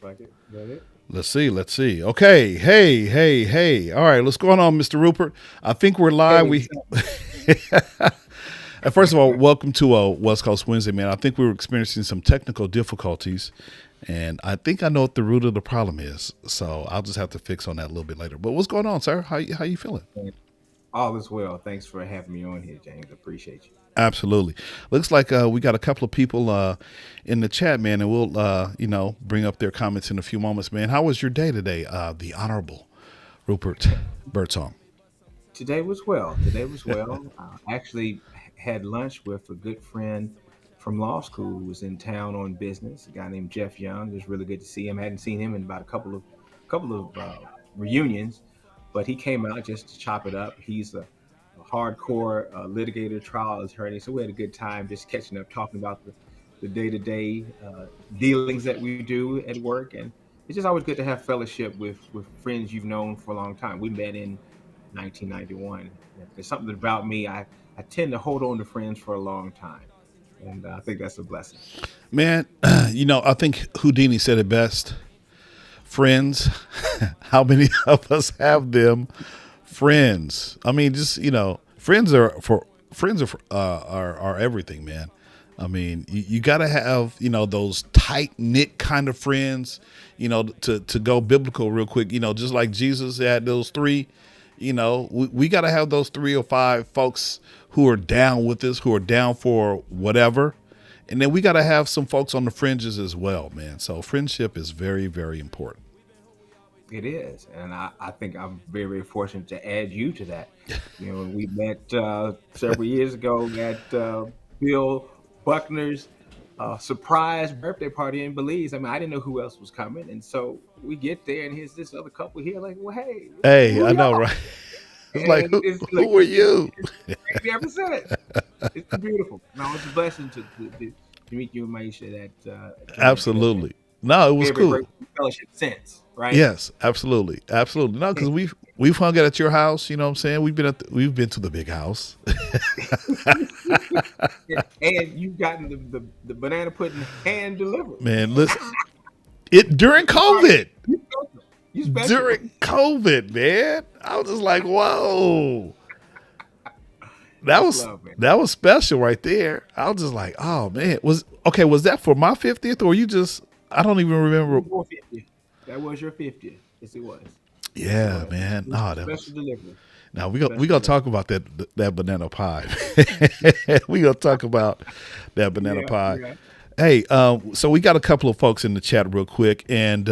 like it. Is that it? Let's see. Let's see. Okay. Hey. All right. What's going on, Mr. Rupert? I think we're live. Hey, We First of all, welcome to West Coast Wednesday, man. I think we were experiencing some technical difficulties, and I think I know what the root of the problem is. So I'll just have to fix on that a little bit later. But what's going on, sir? How you feeling? all is well. Thanks for having me on here, James. Appreciate you. Absolutely. Looks like we got a couple of people in the chat, man, and we'll bring up their comments in a few moments, man. How was your day today, the Honorable Rupert Byrdsong? Today was well. Today was well. Actually had lunch with a good friend from law school who was in town on business. A guy named Jeff Young. It was really good to see him. Hadn't seen him in about a couple of reunions, but he came out just to chop it up. He's a hardcore litigator, trial attorney. So we had a good time just catching up, talking about the day-to-day dealings that we do at work. And it's just always good to have fellowship with friends you've known for a long time. We met in 1991. There's something about me. I tend to hold on to friends for a long time. And I think that's a blessing. Man, I think Houdini said it best. Friends, how many of us have them? Friends. I mean, just friends are everything, man. I mean, you got to have those tight knit kind of friends. To go biblical real quick. Just like Jesus had those three. We got to have those 3 or 5 folks who are down with us, who are down for whatever. And then we got to have some folks on the fringes as well, man. So friendship is very, very important. It is, and I think I'm very, very fortunate to add you to that. We met several years ago at Bill Buckner's surprise birthday party in Belize. I mean, I didn't know who else was coming, and so we get there, and here's this other couple here, like, well, hey, Hey, who I know, y'all? right? It's like, And it's like who are you? it's crazy ever since. It's beautiful. No, it's a blessing to meet you and Maisha at James, and Absolutely. No, it was very, very cool. grateful for fellowship since, right? Yes, absolutely. No, because we've hung out at your house. You know what I'm saying? We've been to the big house. And you've gotten the banana pudding hand delivered. Man, listen, it during COVID. You special. You special. During COVID, man, I was just like, whoa, that That's was love, man. that was special right there. I was just like, oh man, was that for my 50th or you just? I don't even remember. Your 50th. That was your 50th. Yes, it was. Yes, it Yeah, was. man. It was Oh, a that was. special delivery. Now we Special gonna delivery. talk about that banana pie. We gonna talk about that banana Yeah, pie. yeah. Hey, so we got a couple of folks in the chat real quick, and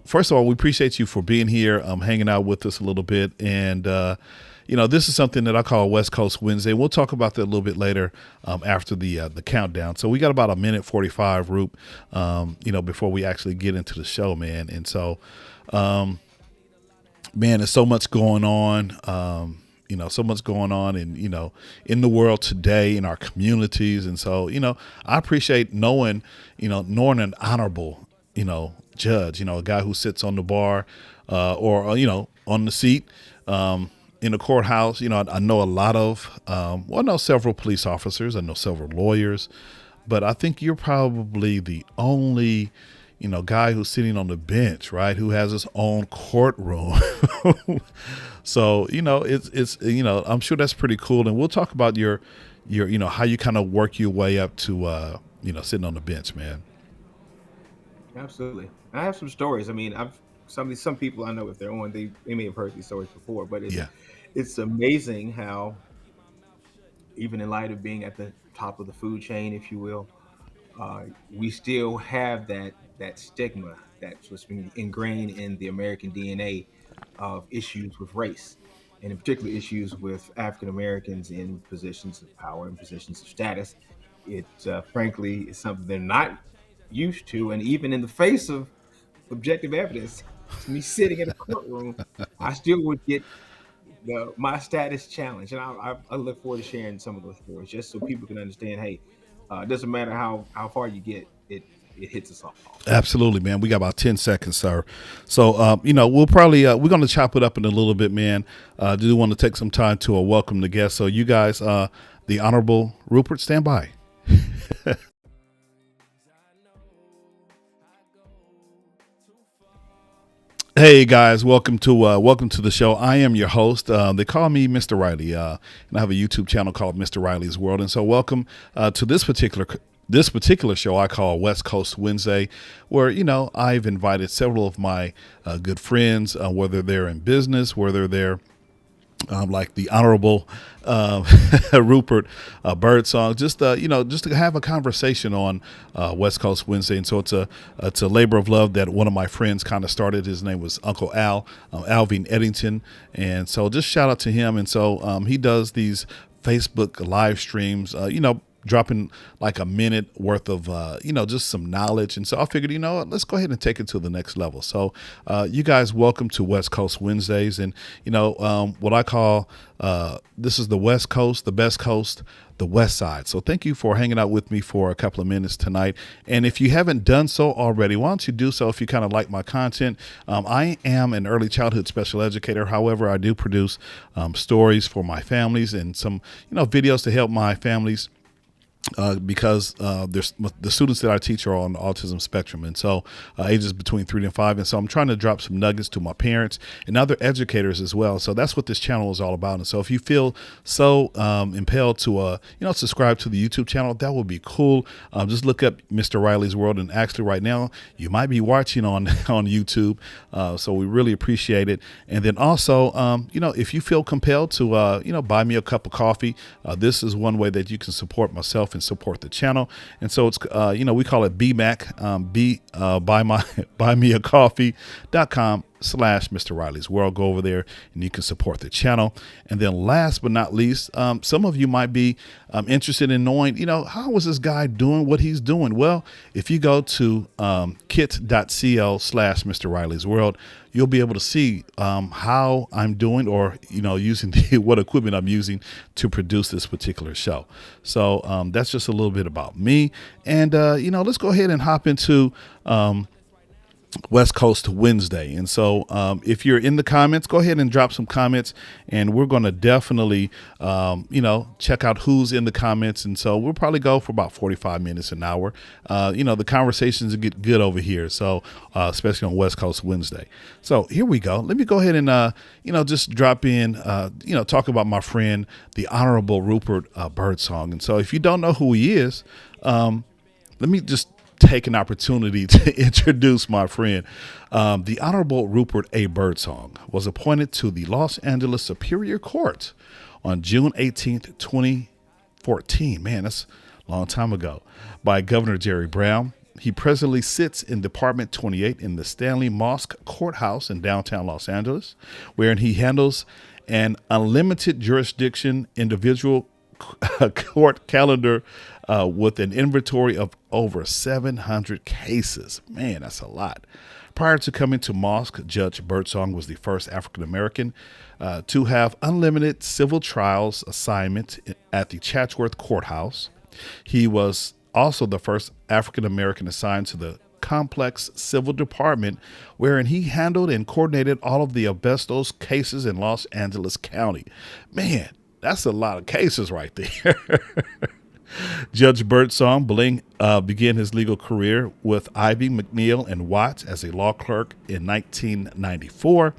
first of all, we appreciate you for being here, hanging out with us a little bit, and this is something that I call West Coast Wednesday. We'll talk about that a little bit later after the countdown. So we got about a minute 45, Roop, before we actually get into the show, man, and so. Man, there's so much going on. So much going on in the world today, in our communities. And so, I appreciate knowing an honorable, judge, a guy who sits on the bar, or on the seat, in the courthouse. I know a lot of, I know several police officers. I know several lawyers, but I think you're probably the only, guy who's sitting on the bench, right? Who has his own courtroom. So, I'm sure that's pretty cool. And we'll talk about your, how you kind of work your way up to, sitting on the bench, man. Absolutely. I have some stories. I mean, I've some people I know if they're on, they may have heard these stories before, but Yeah. it's amazing how even in light of being at the top of the food chain, if you will, we still have that stigma that's what's been ingrained in the American DNA of issues with race, and in particular issues with African Americans in positions of power and positions of status. It frankly is something they're not used to, and even in the face of objective evidence, me sitting in a courtroom, I still would get my status challenge, and I look forward to sharing some of those stories just so people can understand. Hey, it doesn't matter how far you get, it hits us all. Absolutely, man. We got about 10 seconds, sir. So, we'll probably, we're going to chop it up in a little bit, man. I do want to take some time to welcome the guests. So you guys, the Honorable Rupert, stand by. Hey guys, welcome to the show. I am your host. They call me Mr. Riley, and I have a YouTube channel called Mr. Riley's World. And so, welcome to this particular show I call West Coast Wednesday, where I've invited several of my good friends, whether they're in business, whether they're like the Honorable Rupert Byrdsong, just to have a conversation on West Coast Wednesday. And so it's a labor of love that one of my friends kind of started. His name was Uncle Al, Alvin in Eddington, and so just shout out to him. And so he does these Facebook live streams, dropping like a minute worth of just some knowledge. And so I figured, what, let's go ahead and take it to the next level. So you guys, welcome to West Coast Wednesdays. And what I call this is the West Coast, the best coast, the West Side. So thank you for hanging out with me for a couple of minutes tonight. And if you haven't done so already, why don't you do so if you kind of like my content? I am an early childhood special educator. However, I do produce stories for my families and some videos to help my families, because there's the students that I teach are on the autism spectrum, and so ages between 3 and 5. And so I'm trying to drop some nuggets to my parents and other educators as well. So that's what this channel is all about. And so if you feel so impelled to subscribe to the YouTube channel, that would be cool. Just look up Mr. Riley's World, and actually right now you might be watching on YouTube. So we really appreciate it. And then also if you feel compelled to buy me a cup of coffee, this is one way that you can support myself and support the channel. And so it's we call it BMAC, buymeacoffee.com/Mr. Riley's World. Go over there and you can support the channel. And then last but not least, some of you might be interested in knowing, how is this guy doing what he's doing? Well, if you go to kit.co/Mr. Riley's World, you'll be able to see how I'm doing, or using what equipment I'm using to produce this particular show. So that's just a little bit about me. And let's go ahead and hop into West Coast Wednesday. And so if you're in the comments, go ahead and drop some comments, and we're going to definitely check out who's in the comments. And so we'll probably go for about 45 minutes, an hour. The conversations get good over here, so especially on West Coast Wednesday. So here we go. Let me go ahead and just drop in talk about my friend, the Honorable Rupert Byrdsong. And so if you don't know who he is, let me just take an opportunity to introduce my friend. The Honorable Rupert A. Byrdsong was appointed to the Los Angeles Superior Court on June 18th, 2014. Man, that's a long time ago. By Governor Jerry Brown. He presently sits in Department 28 in the Stanley Mosk Courthouse in downtown Los Angeles, wherein he handles an unlimited jurisdiction individual court calendar with an inventory of over 700 cases. Man, that's a lot. Prior to coming to Mosk, Judge Byrdsong was the first African-American to have unlimited civil trials assignment at the Chatsworth Courthouse. He was also the first African-American assigned to the complex civil department, wherein he handled and coordinated all of the asbestos cases in Los Angeles County. Man, that's a lot of cases right there. Judge Byrdsong began his legal career with Ivie, McNeill, and Wyatt as a law clerk in 1994,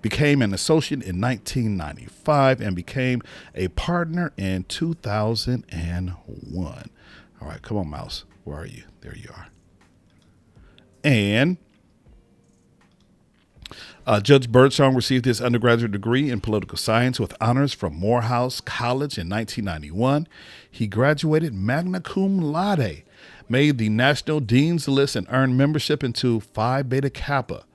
became an associate in 1995, and became a partner in 2001. All right, come on, mouse. Where are you? There you are. And Judge Byrdsong received his undergraduate degree in political science with honors from Morehouse College in 1991. He graduated magna cum laude, made the National Dean's List, and earned membership into Phi Beta Kappa.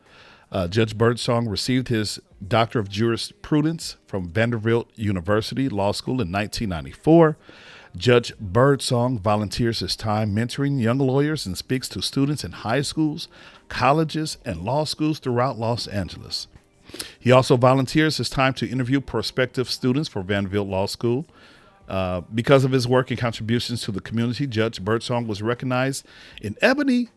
Judge Byrdsong received his Doctor of Jurisprudence from Vanderbilt University Law School in 1994. Judge Byrdsong volunteers his time mentoring young lawyers and speaks to students in high schools, colleges, and law schools throughout Los Angeles. He also volunteers his time to interview prospective students for Vanderbilt Law School. Because of his work and contributions to the community, Judge Byrdsong was recognized in Ebony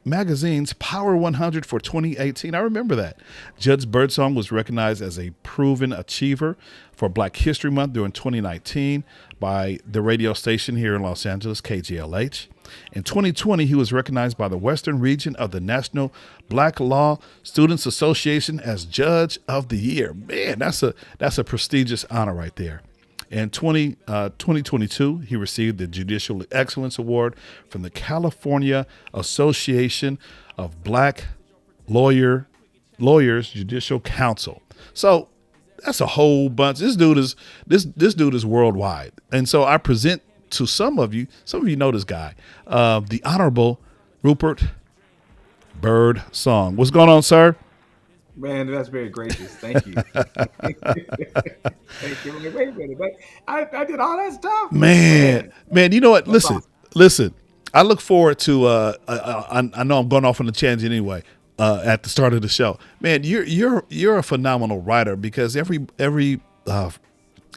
Magazine's Power 100 for 2018. I remember that. Judge Byrdsong was recognized as a proven achiever for Black History Month during 2019 by the radio station here in Los Angeles, KGLH. In 2020, he was recognized by the Western region of the National Black Law Students Association as Judge of the Year. Man, that's a prestigious honor right there. In 2022, he received the Judicial Excellence Award from the California Association of Black Lawyers Judicial Council. So that's a whole bunch. This dude is worldwide, and so I present to some of you. Some of you know this guy, the Honorable Rupert Byrdsong. What's going on, sir? Man, that's very gracious. Thank you. Thank you. Wait a minute. I did all that stuff. Man, you know what? That's Listen, awesome. listen. I look forward to. I know I'm going off on a tangent anyway. At the start of the show, man, you're a phenomenal writer because every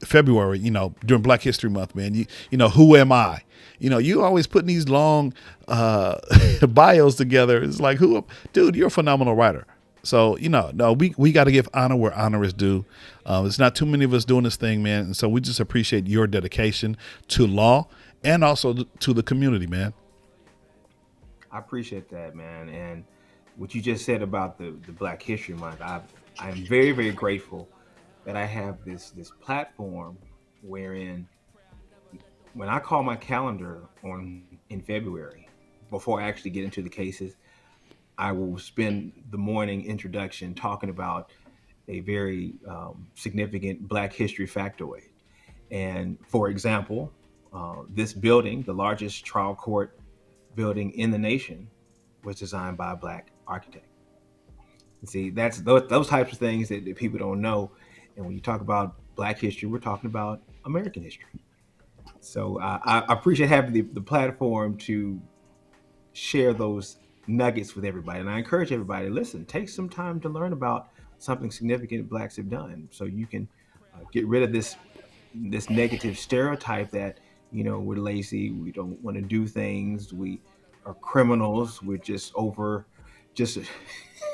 February, during Black History Month, man, you know who am I? You always putting these long bios together. It's like dude, you're a phenomenal writer. So no, we got to give honor where honor is due. There's not too many of us doing this thing, man, and so we just appreciate your dedication to law and also to the community, man. I appreciate that, man. And what you just said about the Black History Month, I'm very, very grateful that I have this platform wherein when I call my calendar on in February, before I actually get into the cases, I will spend the morning introduction talking about a very significant Black history factoid. And for example, this building, the largest trial court building in the nation, was designed by a Black architect. See, that's those types of things that people don't know. And when you talk about Black history, we're talking about American history. So I appreciate having the platform to share those nuggets with everybody. And I encourage everybody, listen, take some time to learn about something significant Blacks have done, so you can get rid of this negative stereotype that we're lazy, we don't want to do things, we are criminals, we're just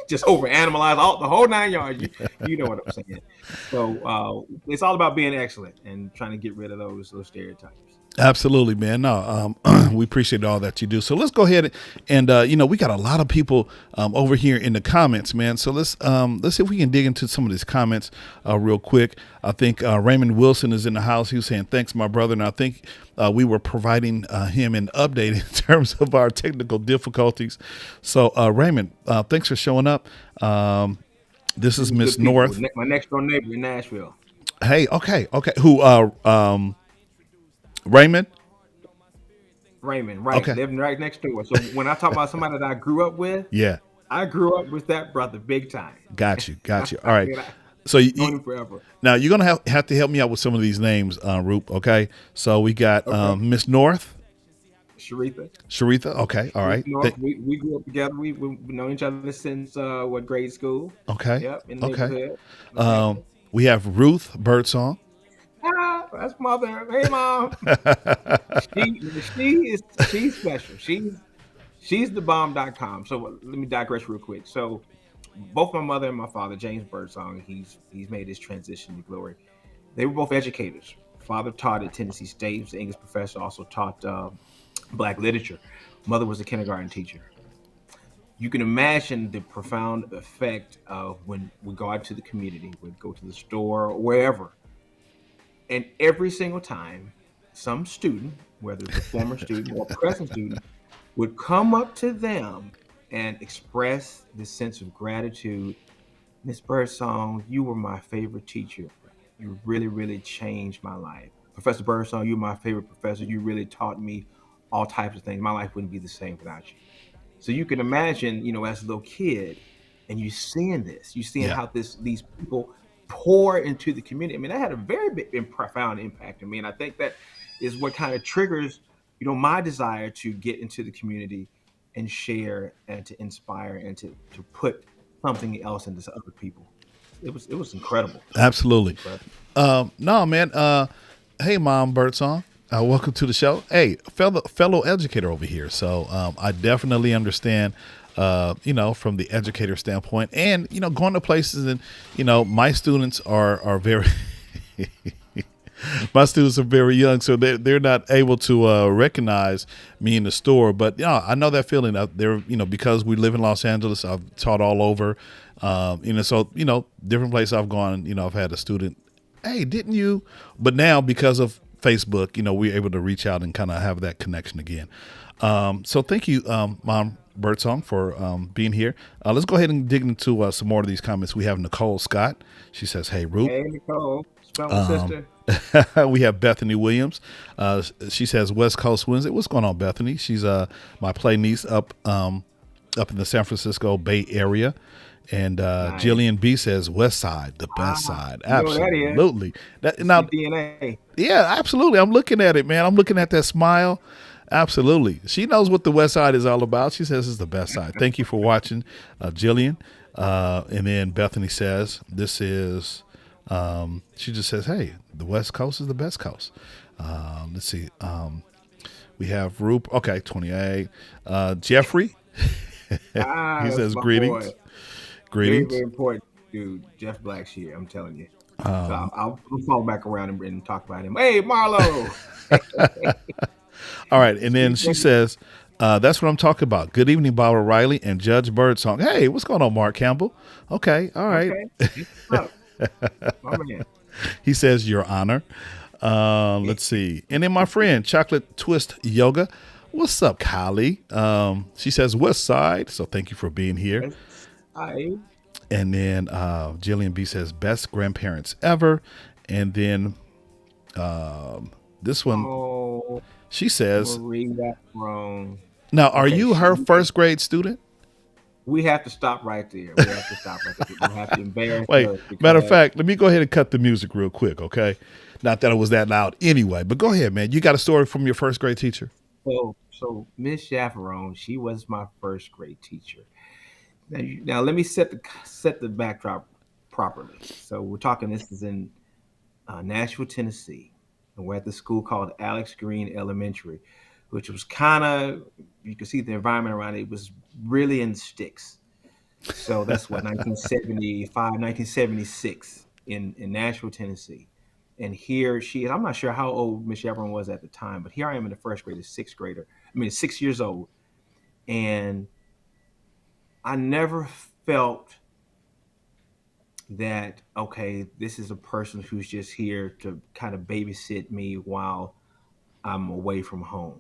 just over animalize all the whole 9 yards. You know what I'm saying. So it's all about being excellent and trying to get rid of those stereotypes. Absolutely, man. No, we appreciate all that you do. So let's go ahead and we got a lot of people over here in the comments, man. So let's see if we can dig into some of these comments real quick. I think Raymond Wilson is in the house. He was saying thanks, my brother, and I think we were providing him an update in terms of our technical difficulties. So Raymond, thanks for showing up. This is Miss Good people. North. My next door neighbor in Nashville. Hey, okay. Who? Raymond. Raymond, right, Okay. living right next door. So when I talk about somebody that I grew up with, Yeah. I grew up with that brother big time. Got you. Got you. All I right. mean, So known him forever. now you're gonna have to help me out with some of these names, Roop. Okay. So we got Okay. Miss North, Sharitha. Sharitha. Okay. All right. North, we grew up together. We've known each other since what, grade school? Okay. Yep, in the Okay. neighborhood. Um, we have Ruth Birdsong. That's mother. Hey, mom. She she's special. She's the bomb.com. So let me digress real quick. So both my mother and my father, James Birdsong, he's made his transition to glory. They were both educators. Father taught at Tennessee State. He was an English professor. Also taught Black literature. Mother was a kindergarten teacher. You can imagine the profound effect of when we go out to the community, we go to the store or wherever, and every single time some student, whether it's a former student or a present student, would come up to them and express this sense of gratitude. Miss Birdsong, you were my favorite teacher. You really, really changed my life. Professor Birdsong, you're my favorite professor. You really taught me all types of things. My life wouldn't be the same without you. So you can imagine, as a little kid, and you seeing this, you seeing Yeah. how these people pour into the community. I mean, that had a very big and profound impact on me, and I think that is what kind of triggers, my desire to get into the community and share and to inspire and to put something else into other people. It was incredible, Absolutely. incredible. No, man. Hey, Mom Birdsong. Welcome to the show. Hey, fellow educator over here. So I definitely understand, from the educator standpoint, and going to places, and my students are very. My students are very young, so they're not able to recognize me in the store. But I know that feeling. There, because we live in Los Angeles, I've taught all over. So different places I've gone. I've had a student. Hey, didn't you? But now because of Facebook, we're able to reach out and kind of have that connection again. So thank you, Mom Byrdsong, for being here. Let's go ahead and dig into some more of these comments. We have Nicole Scott. She says, "Hey, Roop." Hey, Nicole, spelling sister. We have Bethany Williams. She says, "West Coast Wednesday." What's going on, Bethany? She's my play niece up in the San Francisco Bay Area. And Nice. Jillian B says, "West Side, the best side." You know what that is? Absolutely. It's Now, your DNA. yeah, absolutely. I'm looking at it, man. I'm looking at that smile. Absolutely. She knows what the West Side is all about. She says it's the best side. Thank you for watching, Jillian. And then Bethany says, "This is," she just says, "Hey, the West Coast is the best coast." Let's see. We have Rupert. Okay, 28. Jeffrey. He That's says, my "Greetings. boy. Very, Greetings." very important, dude. Jeff Blackshear, I'm telling you. So I'll fall back around and talk about him. Hey, Marlo. All right. And then she says, "That's what I'm talking about. Good evening, Bob O'Reilly and Judge Birdsong." Hey, what's going on, Mark Campbell? Okay. All right. Okay. What's up? My man. He says, "Your Honor." Let's see. And then my friend, Chocolate Twist Yoga. What's up, Kylie? She says, "West Side." So thank you for being here. Yes, I. And then Jillian B says, "Best grandparents ever." And then this one, Oh, she says, Marie, that's wrong. "Now, are Okay, you her first grade student?" we have to stop right there. We have to stop right there. We have to embarrass Wait, her matter of because fact, let me go ahead and cut the music real quick, okay? Not that it was that loud anyway, but go ahead, man. You got a story from your first grade teacher? so Miss Chaperone, she was my first grade teacher. Now let me set the backdrop properly. So we're talking. This is in Nashville, Tennessee, and we're at the school called Alex Green Elementary, which was kind of, you can see the environment around it was really in sticks. So that's what 1975, 1976 in Nashville, Tennessee. And here she is. I'm not sure how old Miss Chaperone was at the time, but here I am in the first grade, a sixth grader. I mean, 6 years old, and I never felt that, okay, this is a person who's just here to kind of babysit me while I'm away from home.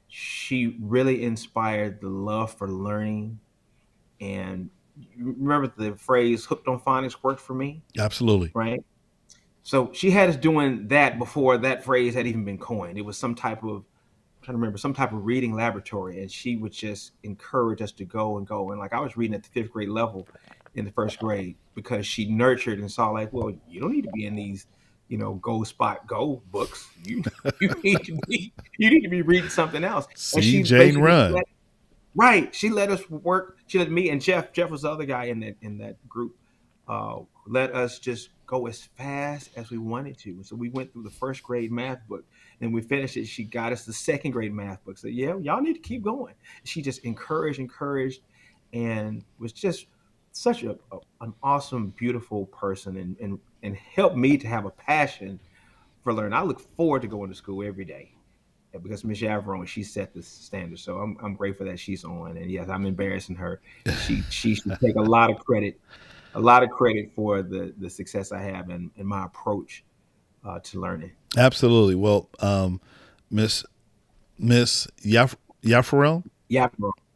She really inspired the love for learning. And you remember the phrase "hooked on phonics" worked for me, Absolutely. right? So she had us doing that before that phrase had even been coined. It was some type of, I'm trying to remember, some type of reading laboratory, and she would just encourage us to go and go. And like I was reading at the fifth grade level in the first grade because she nurtured and saw like, well, you don't need to be in these, go spot go books. You need to be reading something else. And See she Jane basically run. right. She let us work. She let me and Jeff. Jeff was the other guy in that group. Let us just go as fast as we wanted to. So we went through the first grade math book, and we finished it. She got us the second grade math book. So yeah, y'all need to keep going. She just encouraged, and was just such an awesome, beautiful person, and helped me to have a passion for learning. I look forward to going to school every day because Miss Averone, she set the standard. So I'm grateful that she's on. And yes, I'm embarrassing her. She should take a lot of credit for the success I have and my approach to learning. Absolutely. Well, Miss Yaffarel, Yavarone.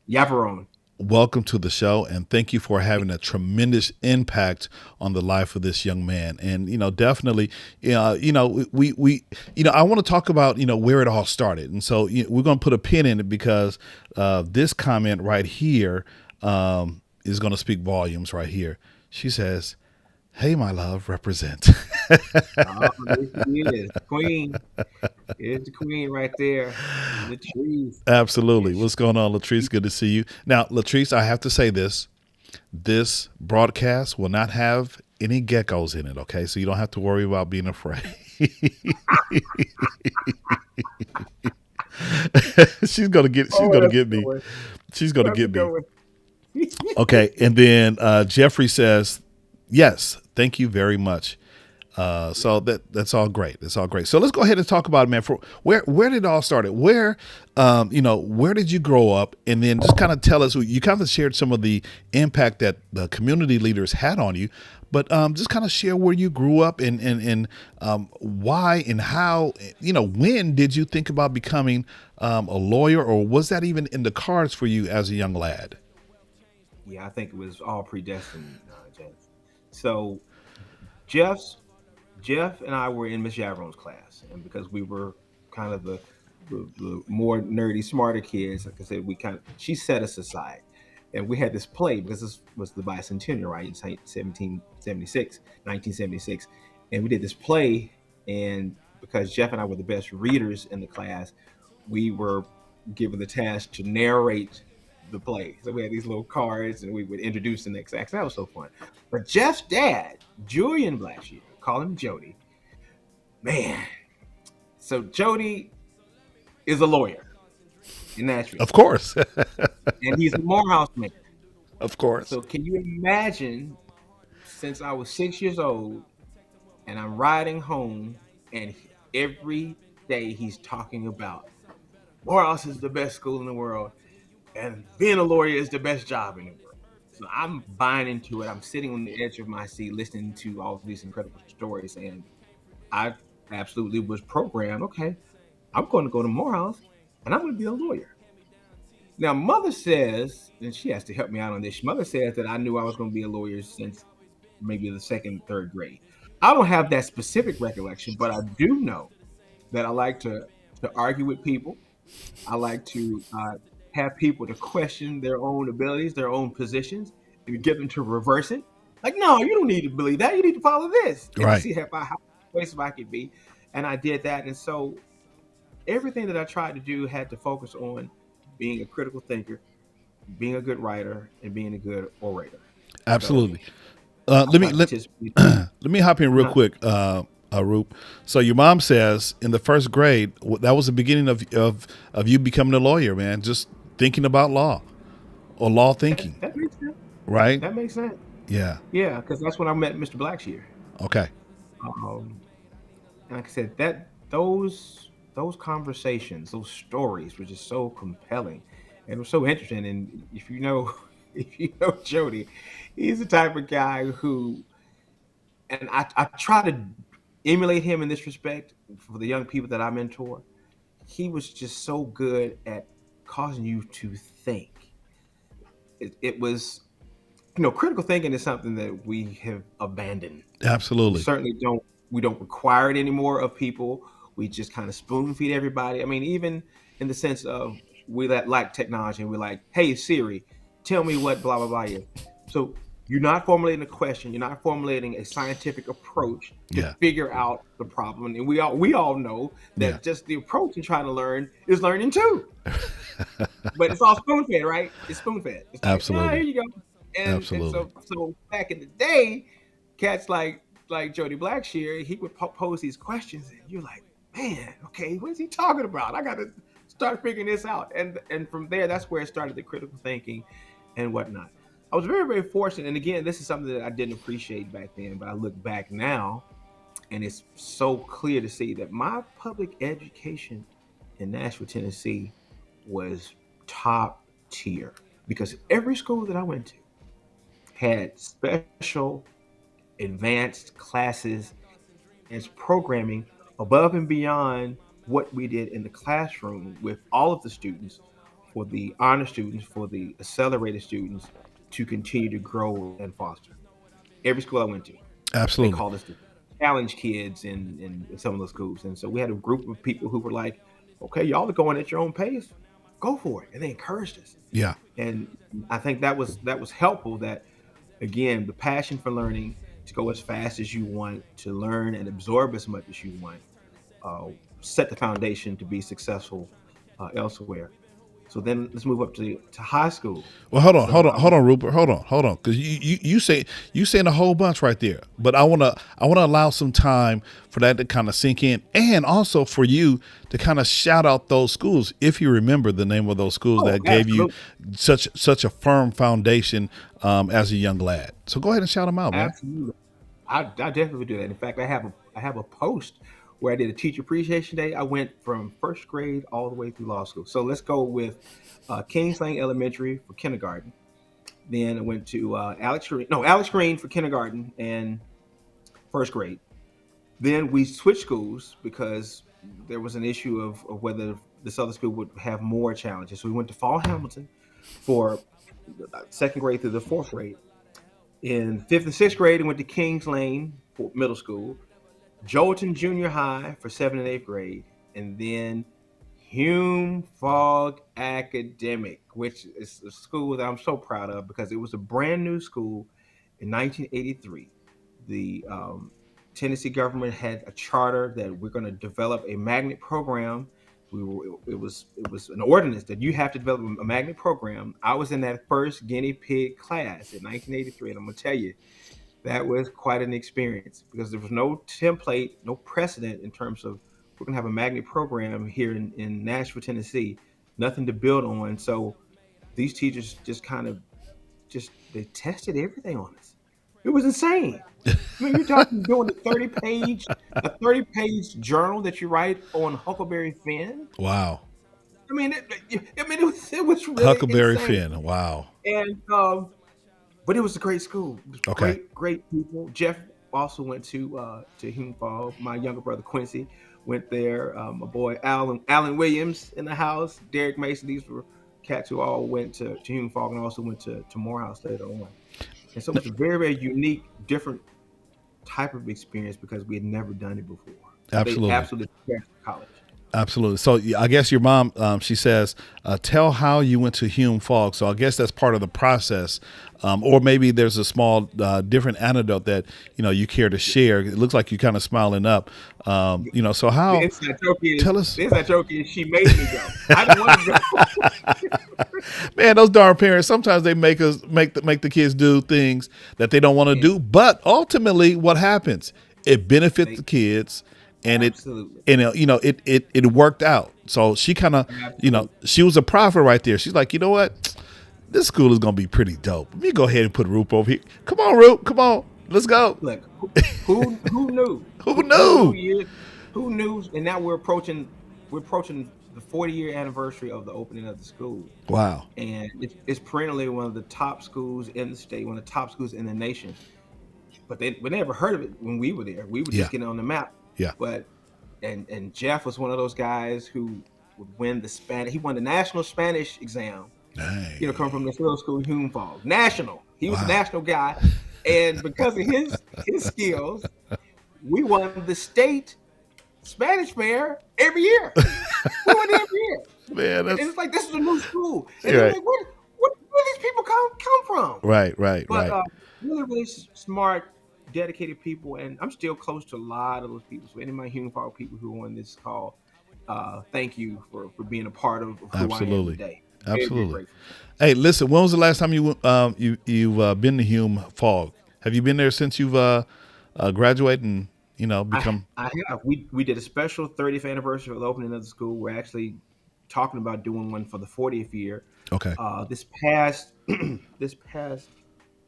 Yavarone. welcome to the show, and thank you for having a tremendous impact on the life of this young man. And definitely, we I want to talk about where it all started, and so we're going to put a pin in it because this comment right here is going to speak volumes. Right here, she says, "Hey, my love, represent." Oh, there she is, queen. There's the queen right there. Latrice. Absolutely. Yes. What's going on, Latrice? Good to see you. Now, Latrice, I have to say this. This broadcast will not have any geckos in it, okay? So you don't have to worry about being afraid. She's Oh, gonna that's get a good me. one. She's gonna That's a get good me. one. Okay, and then Jeffrey says, "Yes, thank you very much." So that's all great. That's all great. So let's go ahead and talk about it, man. For where did it all started? Where did you grow up? And then just kind of tell us. You kind of shared some of the impact that the community leaders had on you, but just kind of share where you grew up and why and how. When did you think about becoming a lawyer, or was that even in the cards for you as a young lad? Yeah, I think it was all predestined, James. So Jeff's Jeff and I were in Miss Javron's class, and because we were kind of the more nerdy, smarter kids, like I said, she set us aside, and we had this play because this was the bicentennial, right? It's 1776, 1976, and we did this play, and because Jeff and I were the best readers in the class, we were given the task to narrate the play. So we had these little cards, and we would introduce the next act. That was so fun. But Jeff's dad, Julian Blackshear, call him Jody, man. So Jody is a lawyer in Nashville, Of course, and he's a Morehouse man. of course. So can you imagine? Since I was 6 years old, and I'm riding home, and every day he's talking about Morehouse is the best school in the world, and being a lawyer is the best job in the world. So I'm buying into it. I'm sitting on the edge of my seat, listening to all these incredible stories, and I absolutely was programmed. Okay, I'm going to go to Morehouse, and I'm going to be a lawyer. Now, mother says, and she has to help me out on this. Mother says that I knew I was going to be a lawyer since maybe the second, third grade. I don't have that specific recollection, but I do know that I like to argue with people. I like to have people to question their own abilities, their own positions, and get them to reverse it. Like, no, you don't need to believe that. You need to follow this, and to Right. see how persuasive I could be. And I did that, and so everything that I tried to do had to focus on being a critical thinker, being a good writer, and being a good orator. So Absolutely. I Let me tried to let participate. let me hop in real Uh-huh. quick, Roop. So your mom says in the first grade that was the beginning of you becoming a lawyer, man. Just thinking about law or law That, thinking, that makes sense. right? That makes sense. Yeah. Yeah, because that's when I met Mr. Blackshear. Okay. Um, and like I said, those conversations, those stories were just so compelling and were so interesting. And if you know, if you know Jody, he's the type of guy who, and I try to emulate him in this respect for the young people that I mentor. He was just so good at causing you to think. It was, critical thinking is something that we have abandoned. We Absolutely. certainly don't require it anymore of people. We just kind of spoon feed everybody. I mean, even in the sense of we that like technology and we're like, hey Siri, tell me what blah blah blah is. So you're not formulating a question, you're not formulating a scientific approach to Yeah. figure out the problem. And we all know Yeah. that just the approach in trying to learn is learning too. But it's all spoon fed, right? It's spoon fed. It's like, yeah, here Absolutely. you go. And Absolutely. so back in the day, cats like Jody Blackshear, he would pose these questions, and you're like, man, okay, what is he talking about? I got to start figuring this out. And from there, that's where it started the critical thinking and whatnot. I was very very fortunate, and again, this is something that I didn't appreciate back then, but I look back now, and it's so clear to see that my public education in Nashville, Tennessee, was top tier because every school that I went to had special advanced classes and programming above and beyond what we did in the classroom with all of the students, for the honor students, for the accelerated students, to continue to grow and foster. Every school I went to, they Absolutely. called us the challenge kids in some of the schools. And so we had a group of people who were like, okay, y'all are going at your own pace, go for it. And they encouraged us. Yeah. And I think that was helpful, that again, the passion for learning, to go as fast as you want, to learn and absorb as much as you want, uh, set the foundation to be successful elsewhere. So then let's move up to high school. Well, hold on, So I was Rupert, hold on, because you saying a whole bunch right there. But I wanna allow some time for that to kind of sink in, and also for you to kind of shout out those schools if you remember the name of those schools oh that gave you absolutely such a firm foundation as a young lad. So go ahead and shout them out, man. absolutely. I definitely would do that. In fact, I have a post where I did a teacher appreciation day. I went from first grade all the way through law school. So let's go with Kings Lane Elementary for kindergarten. Then I went to Alex Green for kindergarten and first grade. Then we switched schools because there was an issue of whether this other school would have more challenges. So we went to Fall Hamilton for second grade through the fourth grade. In fifth and sixth grade, I went to Kings Lane for middle school. Jolton Junior High for seventh and eighth grade, and then Hume Fogg Academic, which is a school that I'm so proud of because it was a brand new school in 1983. The Tennessee government had a charter that we're going to develop a magnet program. It was an ordinance that you have to develop a magnet program. I was in that first guinea pig class in 1983, and I'm going to tell you that was quite an experience because there was no template, no precedent in terms of we're going to have a magnet program here in Nashville, Tennessee, nothing to build on. So these teachers just kind of they tested everything on us. It was insane. I mean, you're talking doing a 30-page journal that you write on Huckleberry Finn. Wow, I mean, it was really Huckleberry insane. Finn. Wow. And but it was a great school. It was Okay. great people. Jeff also went to Hume Fall. My younger brother Quincy went there. My boy Alan Williams in the house. Derek Mason. These were cats who all went to Hume Fall and also went to Morehouse later on. And so it was a very very unique, different type of experience because we had never done it before. So they Absolutely. absolutely prepared for college. Absolutely. So I guess your mom, she says, tell how you went to Hume Fogg. So I guess that's part of the process, or maybe there's a small different anecdote that you care to share. It looks like you kind of smiling up. So The how? inside joke is Tell us, the inside joke is she made me go. I didn't want to go. man. Those darn parents. Sometimes they make the kids do things that they don't want to And do. But ultimately, what happens? It benefits they the kids, and absolutely, it worked out. So she kind of absolutely. she was a prophet right there. She's like, you know what? This school is gonna be pretty dope. Let me go ahead and put Roop over here. Come on, Roop. Come on. Let's go. Look, who knew? Who Who knew knew? years? Who knew? And now we're approaching the 40-year anniversary of the opening of the school, Wow. and it's perennially one of the top schools in the state, one of the top schools in the nation. But we never heard of it when we were there. We were Yeah. just getting on the map. Yeah. But and Jeff was one of those guys who would win the Spanish. He won the national Spanish exam. Come Dang. from this little school, Hume Falls. National. He was a Wow. national guy, and because of his skills, we won the state Spanish fair every year. We won it every year, Man, and that's it's like this is a new school, and they're right. like, where these people come from? Right. Right. But Right. really, really smart, dedicated people, and I'm still close to a lot of those people. So any of my Human Fall people who are on this call, thank you for being a part of who I am Absolutely. today. Very, very Absolutely. grateful. Hey, listen. When was the last time you've been to Hume Fogg? Have you been there since you've graduated and become? I have. We did a special 30th anniversary of the opening of the school. We're actually talking about doing one for the 40th year. Okay. This past this past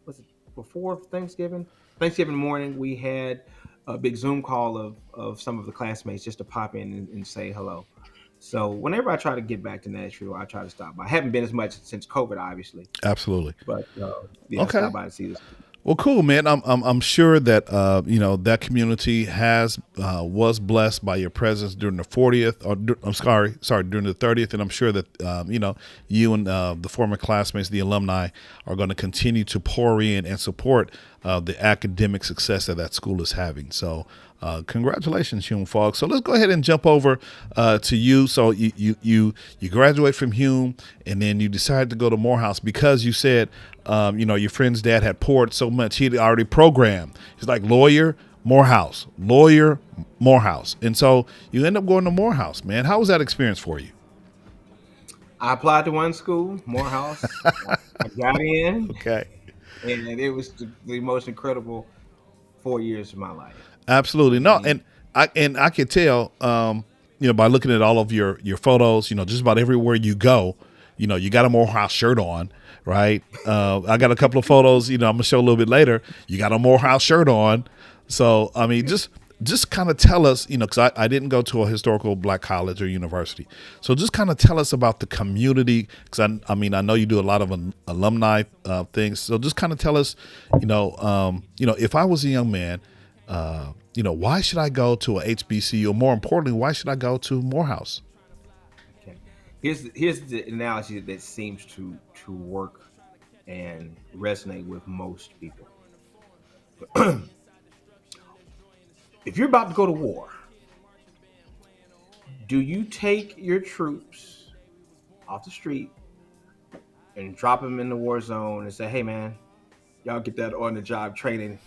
was it before Thanksgiving? Thanksgiving morning, we had a big Zoom call of some of the classmates just to pop in and say hello. So whenever I try to get back to Nashville, I try to stop by. I haven't been as much since COVID, obviously, Absolutely. but yeah, Okay. stop by and see this. Well, cool, man. I'm sure that that community has was blessed by your presence during the 40th, or I'm sorry, during the 30th, and I'm sure that you and the former classmates, the alumni, are going to continue to pour in and support the academic success that school is having. So, congratulations, Hume Fogg. So let's go ahead and jump over to you. So you graduate from Hume, and then you decided to go to Morehouse because you said your friend's dad had poured so much. He'd already programmed. He's like lawyer, Morehouse. And so you end up going to Morehouse, man. How was that experience for you? I applied to one school, Morehouse. I got in, Okay. and it was the most incredible 4 years of my life. I Absolutely. No, mean, and I can tell, by looking at all of your photos, just about everywhere you go, you got a Morehouse shirt on, right? I got a couple of photos, I'm gonna show a little bit later. You got a Morehouse shirt on, so I mean, just kind of tell us, because I didn't go to a historical black college or university, so just kind of tell us about the community, because I mean, I know you do a lot of alumni things, so just kind of tell us, if I was a young man. Why should I go to a HBCU? Or more importantly, why should I go to Morehouse? okay. Here's the analogy that seems to work and resonate with most people. If you're about to go to war, do you take your troops off the street and drop them in the war zone and say, "Hey, man, y'all get that on the job training,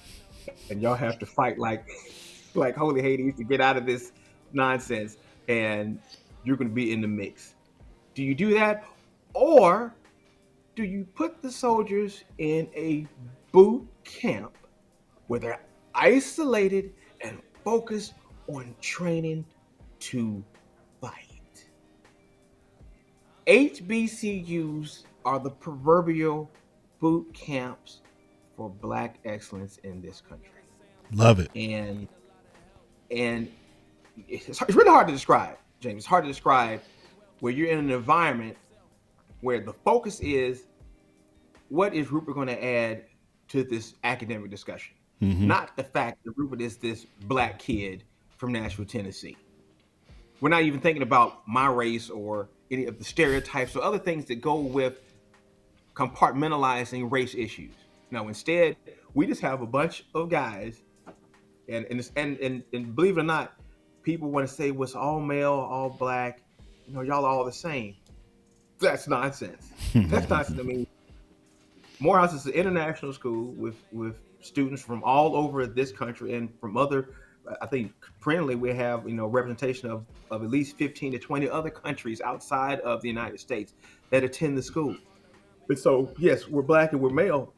and y'all have to fight like like holy Hades to get out of this nonsense, and you're going to be in the mix"? Do you do that, or do you put the soldiers in a boot camp where they're isolated and focused on training to fight? HBCUs are the proverbial boot camps for black excellence in this country. Love it. And it's really hard to describe, James. It's hard to describe where you're in an environment where the focus is what is Rupert going to add to this academic discussion? Hmm. Not the fact that Rupert is this black kid from Nashville, Tennessee. We're not even thinking about my race or any of the stereotypes or other things that go with compartmentalizing race issues. No, instead, we just have a bunch of guys, and believe it or not, people want to say what's all male, all black, y'all are all the same. That's nonsense. That's nonsense. I mean, Morehouse is an international school with students from all over this country and from other. I think currently we have representation of at least 15 to 20 other countries outside of the United States that attend the school. And so yes, we're black and we're male,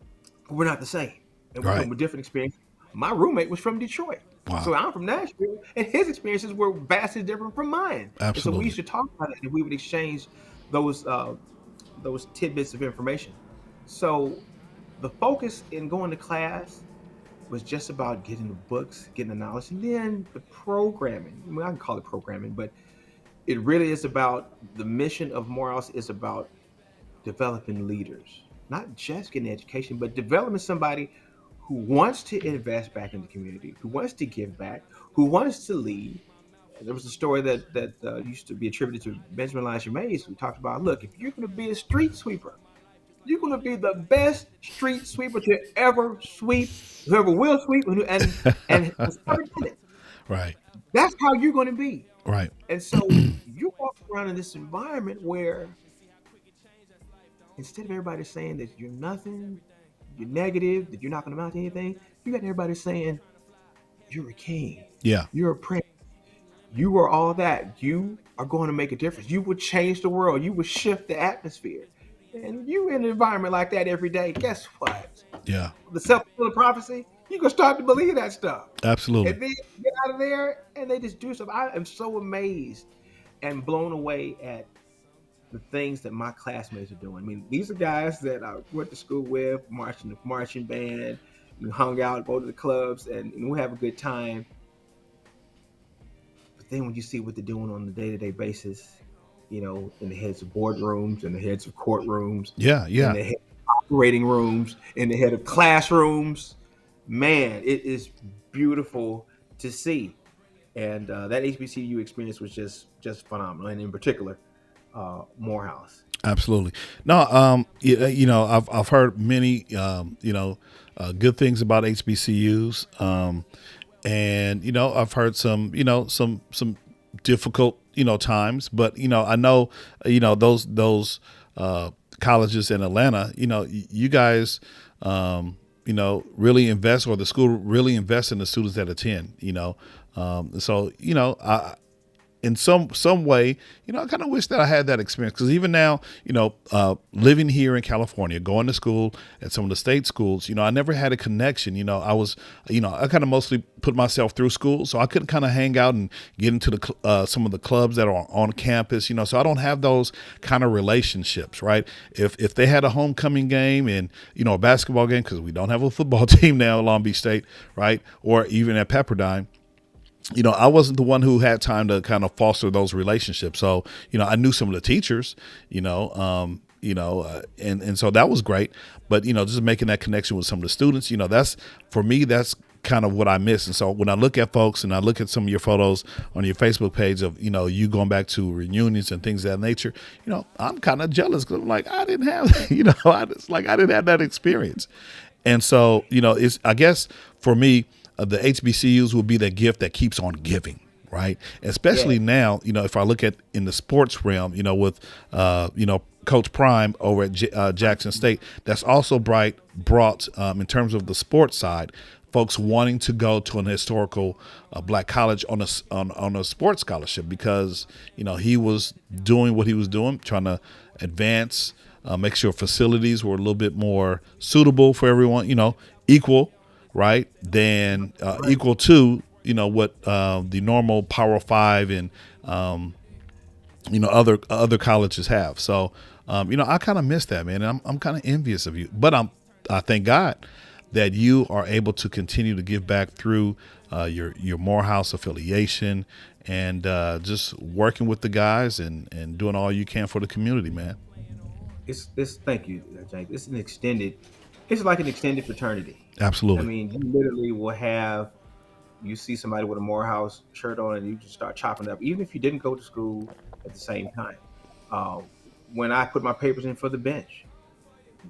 but we're not the same, and we come Right. with different experiences. My roommate was from Detroit, Wow. so I'm from Nashville, and his experiences were vastly different from mine. And so we Absolutely. used to talk about it, and we would exchange those uh, those tidbits of information. So the focus in going to class was just about getting the books, getting the knowledge, and then the programming. I mean, I can call it programming, but it really is about the mission of Morehouse is about developing leaders, not just getting education, but developing somebody who wants to invest back in the community, who wants to give back, who wants to lead. There was a story that used to be attributed to Benjamin Elijah Mays, who talked about, look, if you're going to be a street sweeper, you're going to be the best street sweeper to ever sweep, whoever will sweep, and has ever done it. Right. That's how you're going to be. Right. And so you walk around in this environment where instead of everybody saying that you're nothing, you're negative, that you're not going to amount to anything, you got everybody saying you're a king, Yeah. you're a prince, you are all that. You are going to make a difference. You would change the world. You would shift the atmosphere. And you in an environment like that every day, guess what? Yeah. The self-fulfilling prophecy, you can start to believe that stuff. Absolutely. And then get out of there and they just do stuff. I am so amazed and blown away at the things that my classmates are doing. I mean, these are guys that I went to school with, marching the marching band, we hung out, go to the clubs, and we have a good time. But then when you see what they're doing on a day-to-day basis, in the heads of boardrooms, in the heads of courtrooms, Yeah. in Yeah. the head of operating rooms, in the head of classrooms, man, it is beautiful to see. And that HBCU experience was just phenomenal, and in particular, Morehouse. Absolutely. No, I've heard many, good things about HBCUs. And, I've heard some, some difficult, times, but, I know, those colleges in Atlanta, you guys, really invest, or the school really invests in the students that attend, so, in some way, I kind of wish that I had that experience, because even now, living here in California, going to school at some of the state schools, I never had a connection. I kind of mostly put myself through school, so I couldn't kind of hang out and get into some of the clubs that are on campus. So I don't have those kind of relationships, right? If they had a homecoming game and a basketball game, because we don't have a football team now at Long Beach State, right, or even at Pepperdine, I wasn't the one who had time to kind of foster those relationships. So, I knew some of the teachers, and so that was great. But, just making that connection with some of the students, that's, for me, that's kind of what I miss. And so when I look at folks and I look at some of your photos on your Facebook page of, you going back to reunions and things of that nature, I'm kind of jealous, because I'm like, I didn't have, I didn't have that experience. And so, it's, I guess for me, the HBCUs will be the gift that keeps on giving, right? Yeah, Especially now, if I look at in the sports realm, with, Coach Prime over at Jackson State, that's also brought in terms of the sports side, folks wanting to go to an historical black college on a sports scholarship, because he was doing what he was doing, trying to advance, make sure facilities were a little bit more suitable for everyone, equal, right, than right. equal to what the normal Power Five and other colleges have. So I kind of miss that, man, and I'm kind of envious of you. But I thank God that you are able to continue to give back through your Morehouse affiliation, and just working with the guys, and doing all you can for the community, man. It's thank you, Jake. It's an extended. It's like an extended fraternity. I Absolutely. mean, you literally will have you see somebody with a Morehouse shirt on, and you just start chopping it up, even if you didn't go to school at the same time. Uh, when I put my papers in for the bench,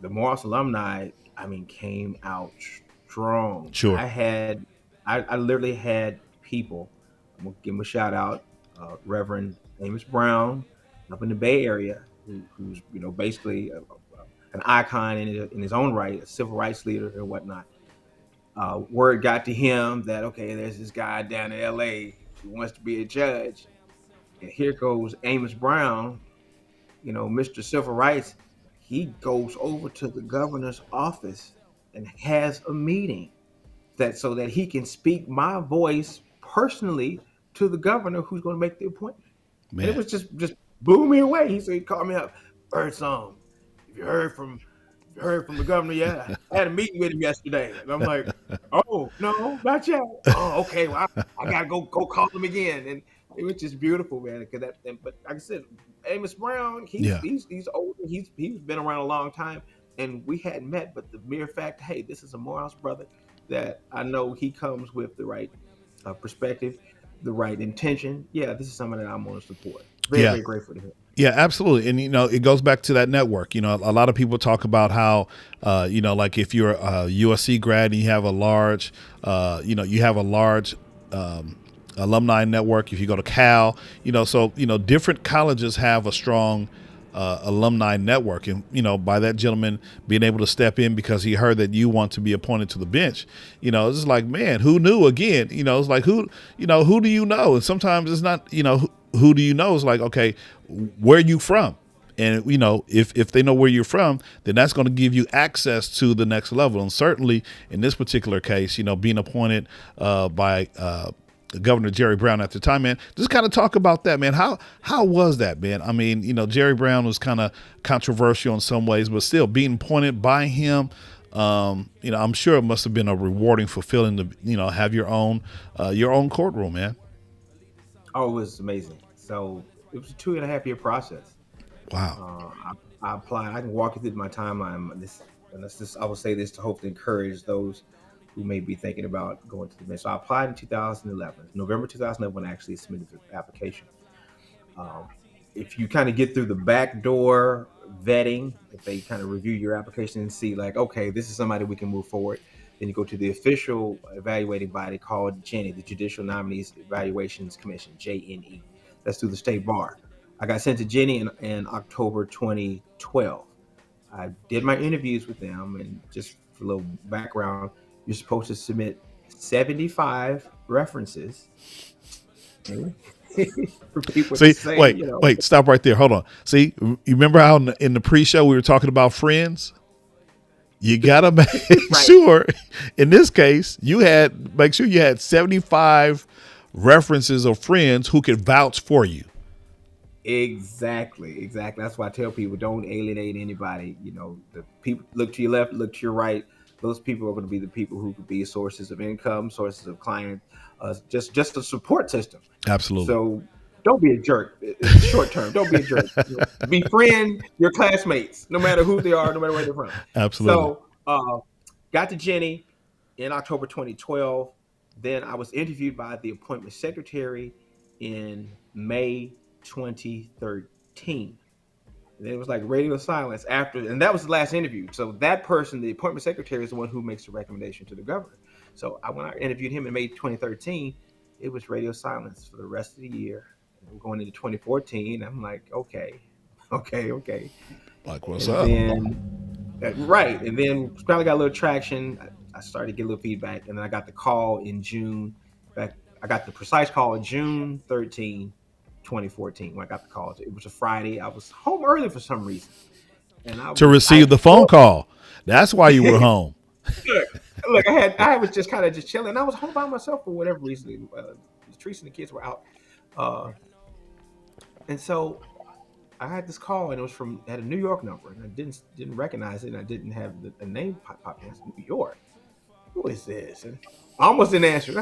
the Morehouse alumni, I mean, came out strong. Sure. I literally had people. I'm gonna give him a shout out, Reverend Amos Brown, up in the Bay Area, who's basically an icon in his own right, a civil rights leader and whatnot. Word got to him that okay, there's this guy down in L.A. who wants to be a judge, and here goes Amos Brown, Mr. Civil Rights. He goes over to the governor's office and has a meeting that so that he can speak my voice personally to the governor who's going to make the appointment. And it Man. was just blew me away. He said he called me up, Birdsong. If you heard from the governor yet? I had a meeting with him yesterday. And I'm like, oh no, not yet. Oh, okay. Well, I gotta go call him again. And it was just beautiful, man. Because but like I said, Amos Brown, Yeah. he's older. He's been around a long time, and we hadn't met. But the mere fact, hey, this is a Morehouse brother that I know he comes with the right perspective, the right intention. Yeah, this is someone that I'm going to support. Very, Yeah. very grateful to him. Yeah, absolutely. And, it goes back to that network. A lot of people talk about how, like if you're a USC grad and you have a large, alumni network. If you go to Cal, so, different colleges have a strong alumni network. And, by that gentleman being able to step in because he heard that you want to be appointed to the bench, it's just like, man, who knew again? It's like, who do you know? And sometimes it's not, who do you know? It's like, okay, where are you from? And if they know where you're from, then that's going to give you access to the next level. And certainly in this particular case, being appointed by Governor Jerry Brown at the time, man, just kind of talk about that, man. How was that, man? I mean, Jerry Brown was kind of controversial in some ways, but still being appointed by him. I'm sure it must have been a rewarding, fulfilling to have your own courtroom, man. Oh, it was amazing. So it was a 2.5 year process. Wow. I applied. I can walk you through my timeline. And that's just, I will say this to hopefully encourage those who may be thinking about going to the bench. So I applied in 2011, November 2011, when I actually submitted the application. Um, if you kind of get through the back door vetting, if they kind of review your application and see like, okay, this is somebody we can move forward, then you go to the official evaluating body called JNE, the Judicial Nominees Evaluations Commission, JNE. That's through the state bar. I got sent to Jenny in October 2012. I did my interviews with them, and just for a little background, you're supposed to submit 75 references. Okay? for people to See, say, wait, wait, stop right there. Hold on. See, you remember how in the pre-show we were talking about friends? You gotta make right. sure. In this case, make sure you had 75 references of friends who could vouch for you. Exactly, exactly. That's why I tell people don't alienate anybody. The people look to your left, look to your right. Those people are going to be the people who could be sources of income, sources of client, just a support system. Absolutely, So don't be a jerk. It's short term. Don't be a jerk. Befriend your classmates, no matter who they are, no matter where they're from. absolutely. So got to Jenny in October 2012. Then I was interviewed by the appointment secretary in May 2013. And it was like radio silence after, and that was the last interview. So that person, the appointment secretary, is the one who makes the recommendation to the governor. So when I interviewed him in May 2013, it was radio silence for the rest of the year. And we're going into 2014. I'm like, okay, okay, okay. Like, what's And up? then right, and then finally got a little traction. I started to get a little feedback, and then I got the call in June. In fact, I got the precise call in June 13, 2014. When I got the call, it was a Friday. I was home early for some reason, and To I receive the phone pulled. call. That's why you were home. look, look, I was just kind of just chilling. I was home by myself for whatever reason. Teresa and the kids were out, uh, and so I had this call, and it was from had a New York number, and I didn't recognize it, and I didn't have the name pop in. New York. Who is this? And I almost didn't answer.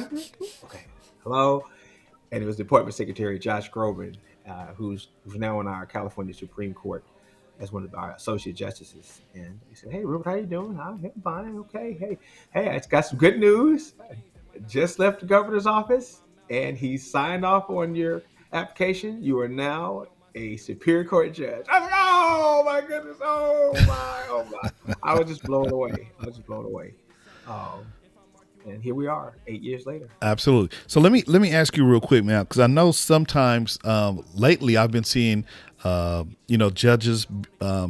Okay, hello, and it was the appointment secretary Josh Groban, who's now on our California Supreme Court as one of our associate justices. And he said, "Hey, Rupert, how you doing? I'm fine. Okay. Hey, I got some good news. I just left the governor's office, and he signed off on your application. You are now a Superior Court judge." I was like, "Oh my goodness! Oh my!" I was just blown away. I was just blown away. Um, and here we are, 8 years later. Absolutely. So let me ask you real quick, man, because I know sometimes lately I've been seeing judges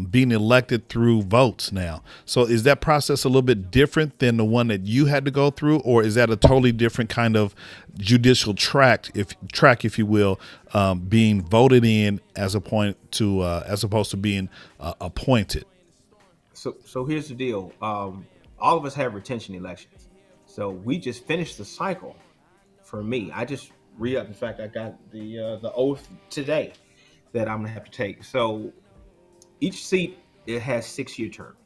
being elected through votes now. So is that process a little bit different than the one that you had to go through, or is that a totally different kind of judicial track, if you will, being voted in as opposed to being appointed? So here's the deal. All of us have retention elections. So we just finished the cycle. For me, I just re-up. In fact, I got the oath today that I'm gonna have to take. So each seat, it has 6 year terms,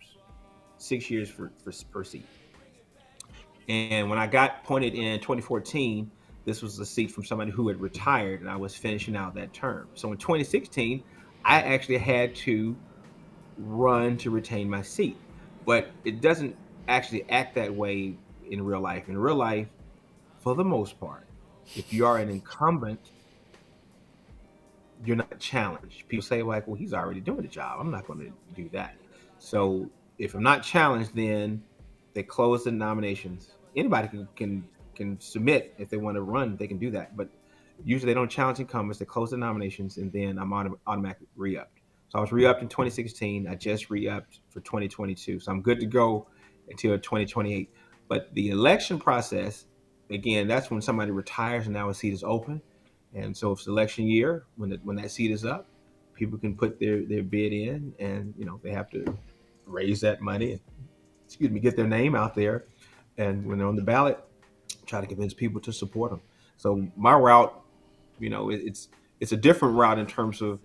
6 years for per seat. And when I got appointed in 2014, this was a seat from somebody who had retired, and I was finishing out that term. So in 2016, I actually had to run to retain my seat. But it doesn't actually act that way in real life. In real life, for the most part, if you are an incumbent, you're not challenged. People say, like, well, he's already doing the job. I'm not going to do that. So if I'm not challenged, then they close the nominations. Anybody can submit if they want to run, they can do that. But usually they don't challenge incumbents. They close the nominations, and then I'm automatically re-upped. So I was re-upped in 2016. I just re-upped for 2022. So I'm good to go until 2028. But the election process, again, that's when somebody retires and now a seat is open. And so if it's election year, when that seat is up, people can put their bid in, and they have to raise that money, excuse me, get their name out there, and when they're on the ballot, try to convince people to support them. So my route, it's a different route in terms of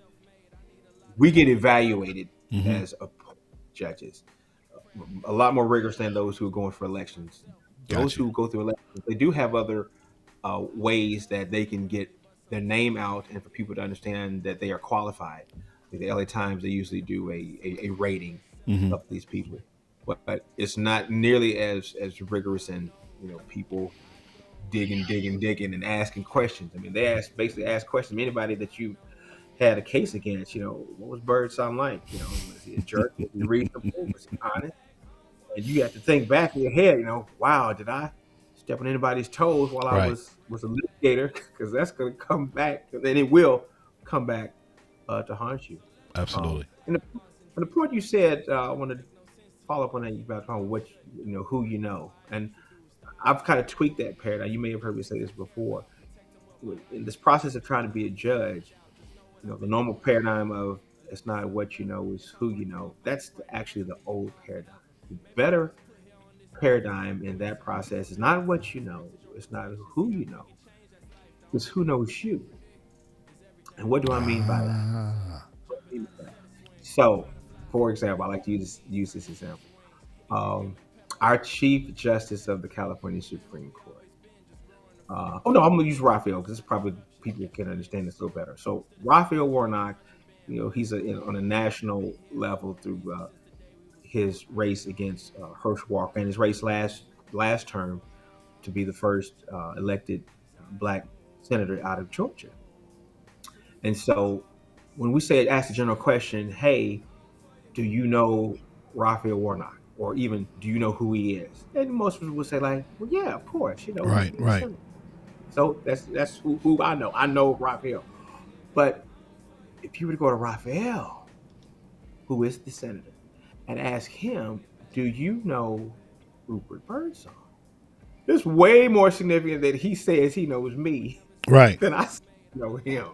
we get evaluated Hmm. as judges, a lot more rigorous than those who are going for elections. Those Got you. who go through elections, they do have other ways that they can get their name out and for people to understand that they are qualified. Like the LA Times, they usually do a rating Hmm. of these people, but it's not nearly as rigorous, and people digging and asking questions. I mean, they basically ask questions of anybody that you had a case against. What was Byrdsong like? Was he a jerk? Was he reasonable? Was he honest? And you have to think back in your head, wow, did I step on anybody's toes while I Right. was a litigator? Because that's going to come back, and it will come back to haunt you. Absolutely. And the point you said, I want to follow up on that about talking what who and I've kind of tweaked that paradigm. You may have heard me say this before. in this process of trying to be a judge, the normal paradigm of it's not what you know, it's who you know. That's actually the old paradigm. The better paradigm in that process is not what you know, it's not who you know, it's who knows you. And what do I mean by that? Ah, What do I mean by that? So, for example, I like to use this example. Um, our Chief Justice of the California Supreme Court. Oh no, I'm gonna use Raphael because it's probably people can understand this a little better. So Raphael Warnock, he's on a national level through his race against Hersch Walker and his race last term to be the first elected black senator out of Georgia. And so when we say ask the general question, hey, do you know Raphael Warnock? Or even do you know who he is? And most people would say, like, well, yeah, of course, right, he's a right. senator. So that's who I know. I know Raphael. But if you were to go to Raphael, who is the senator, and ask him, do you know Rupert Byrdsong? It's way more significant that he says he knows me Right. than I know him.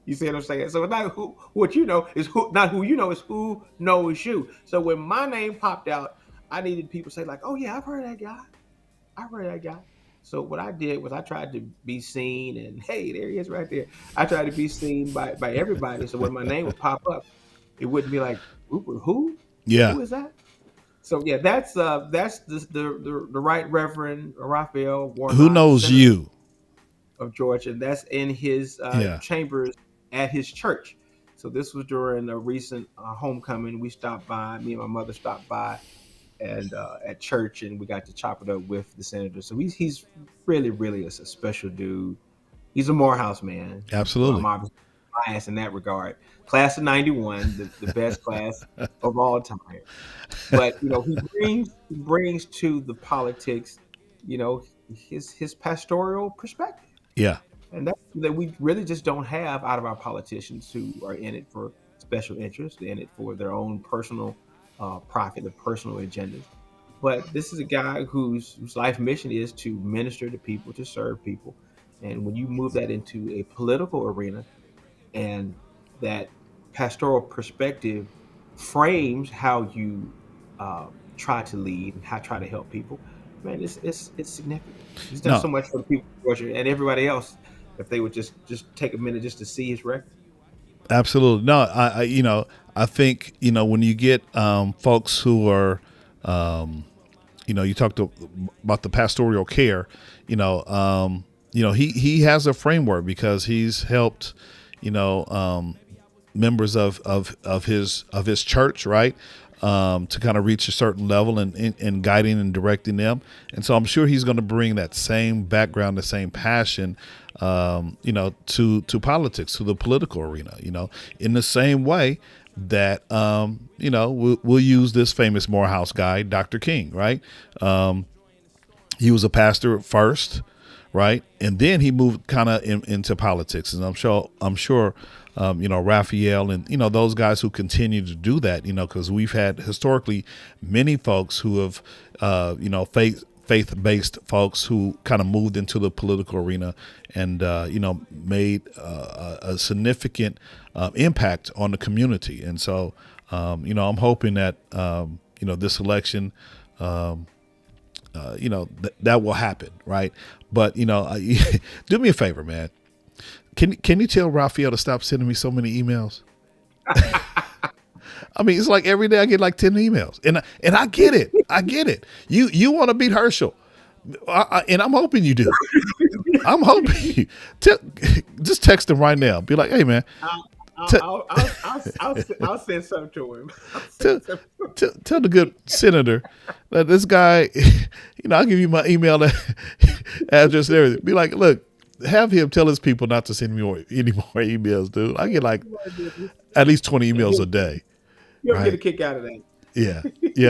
You see what I'm saying? So it's not what you know is who, not who you know, is who knows you. So when my name popped out, I needed people to say like, "Oh yeah, I've heard of that guy. I've heard of that guy." So what I did was I tried to be seen, and hey, there he is right there. I tried to be seen by everybody. So when my name would pop up, it wouldn't be like Rupert, who? Yeah. Who is that? So yeah, that's the Right Reverend Raphael Who Warnock, knows Senator you? of Georgia, and that's in his Yeah. chambers at his church. So this was during a recent homecoming. We stopped by. Me and my mother stopped by, and at church, and we got to chop it up with the senator. So he's really really a special dude. He's a Morehouse man. So I'm Absolutely. obviously biased in that regard. Class of '91, the best class of all time. But he brings to the politics, you know, his pastoral perspective. Yeah. And that we really just don't have out of our politicians who are in it for special interests, in it for their own personal profit, their personal agendas. But this is a guy whose life mission is to minister to people, to serve people. And when you move that into a political arena, and that pastoral perspective frames how you try to lead and how try to help people, man, it's significant. He's done No, so much for the people of Georgia and everybody else. If they would just take a minute just to see his record. absolutely. No, I think, when you get folks who are, you talked about the pastoral care, he has a framework because he's helped, you know, members of his church, right? To kind of reach a certain level and guiding and directing them. And so I'm sure he's going to bring that same background, the same passion, to politics, to the political arena, in the same way that, we'll use this famous Morehouse guy, Dr. King, right? He was a pastor at first, right, and then he moved kind of into politics. And I'm sure, Raphael and those guys who continue to do that, because we've had historically many folks who have, faith-based folks who kind of moved into the political arena and made a significant impact on the community. And so, I'm hoping that this election. That will happen, right? But do me a favor, man. Can you tell Raphael to stop sending me so many emails? I mean, it's like every day I get like 10 emails, and I get it. I get it. You want to beat Herschel, and I'm hoping you do. I'm hoping you just text him right now. Be like, hey, man. I'll, T- I'll send something to him. I'll send tell, something. tell the good senator that this guy, I'll give you my email address and everything. Be like, look, have him tell his people not to send me any more emails, dude. I get like at least 20 emails a day, You'll get a right? kick out of that. Yeah,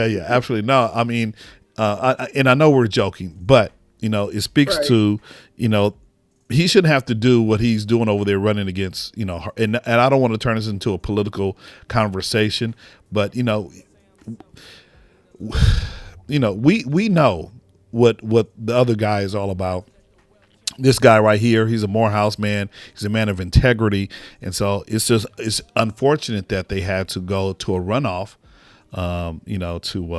yeah, absolutely. No, I mean, and I know we're joking, but it speaks Right. to he shouldn't have to do what he's doing over there running against and I don't want to turn this into a political conversation, but we know what the other guy is all about, This guy right here, he's a Morehouse man. He's a man of integrity, and so it's unfortunate that they had to go to a runoff, to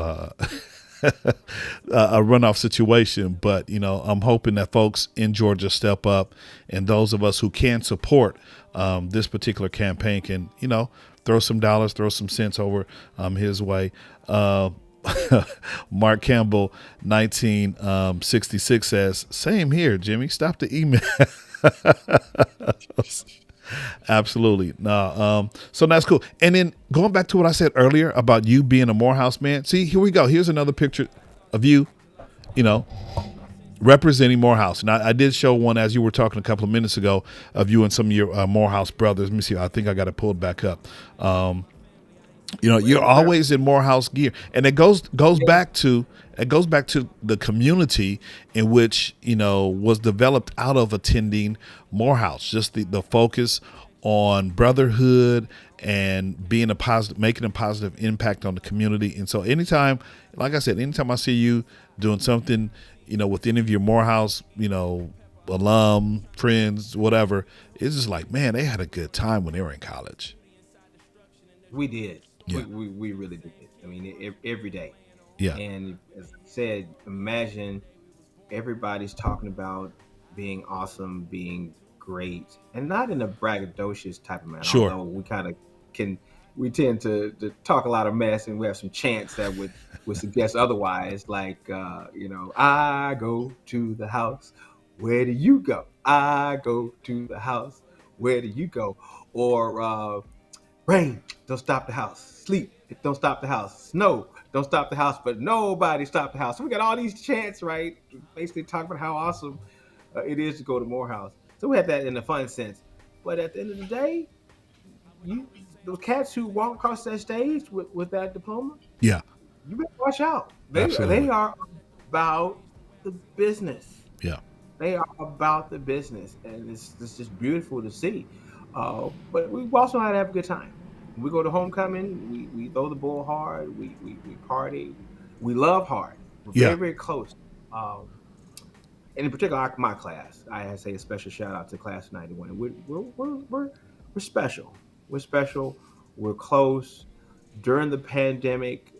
a runoff situation. But I'm hoping that folks in Georgia step up, and those of us who can support this particular campaign can throw some dollars, throw some cents over his way. Mark Campbell, 1966 says, "Same here, Jimmy. Stop the email." Absolutely. No. So that's cool. And then going back to what I said earlier about you being a Morehouse man. See, here we go. Here's another picture of you, you know, representing Morehouse. And I did show one as you were talking a couple of minutes ago of you and some of your Morehouse brothers. Let me see. I think I got it pulled back up. You're always in Morehouse gear, and it goes back to the community in which was developed out of attending Morehouse. Just the focus on brotherhood and being making a positive impact on the community. And so, anytime I see you doing something, with any of your Morehouse, alum friends, whatever, it's just like, man, they had a good time when they were in college. We did. Yeah. We really did. I mean, every day. Yeah. And as I said, imagine everybody's talking about being awesome, being great, and not in a braggadocious type of manner. Sure. Although we kind of we tend to talk a lot of mess, and we have some chants that would suggest otherwise. Like, I go to the house. Where do you go? I go to the house. Where do you go? Or rain, don't stop the house. Sleep, don't stop the house. Snow, don't stop the house. But nobody stopped the house. So we got all these chants, right? Basically talking about how awesome it is to go to Morehouse. So we had that in a fun sense. But at the end of the day, those cats who walk across that stage with that diploma, Yeah. you better watch out. Absolutely. They are about the business. Yeah. They are about the business, and it's just beautiful to see. But we also had to have a good time. We go to homecoming. We throw the ball hard. We party. We love hard. We're Yeah. very, very close. Um, and in particular, my class. I say a special shout out to Class 91. We're special. We're special. We're close. During the pandemic,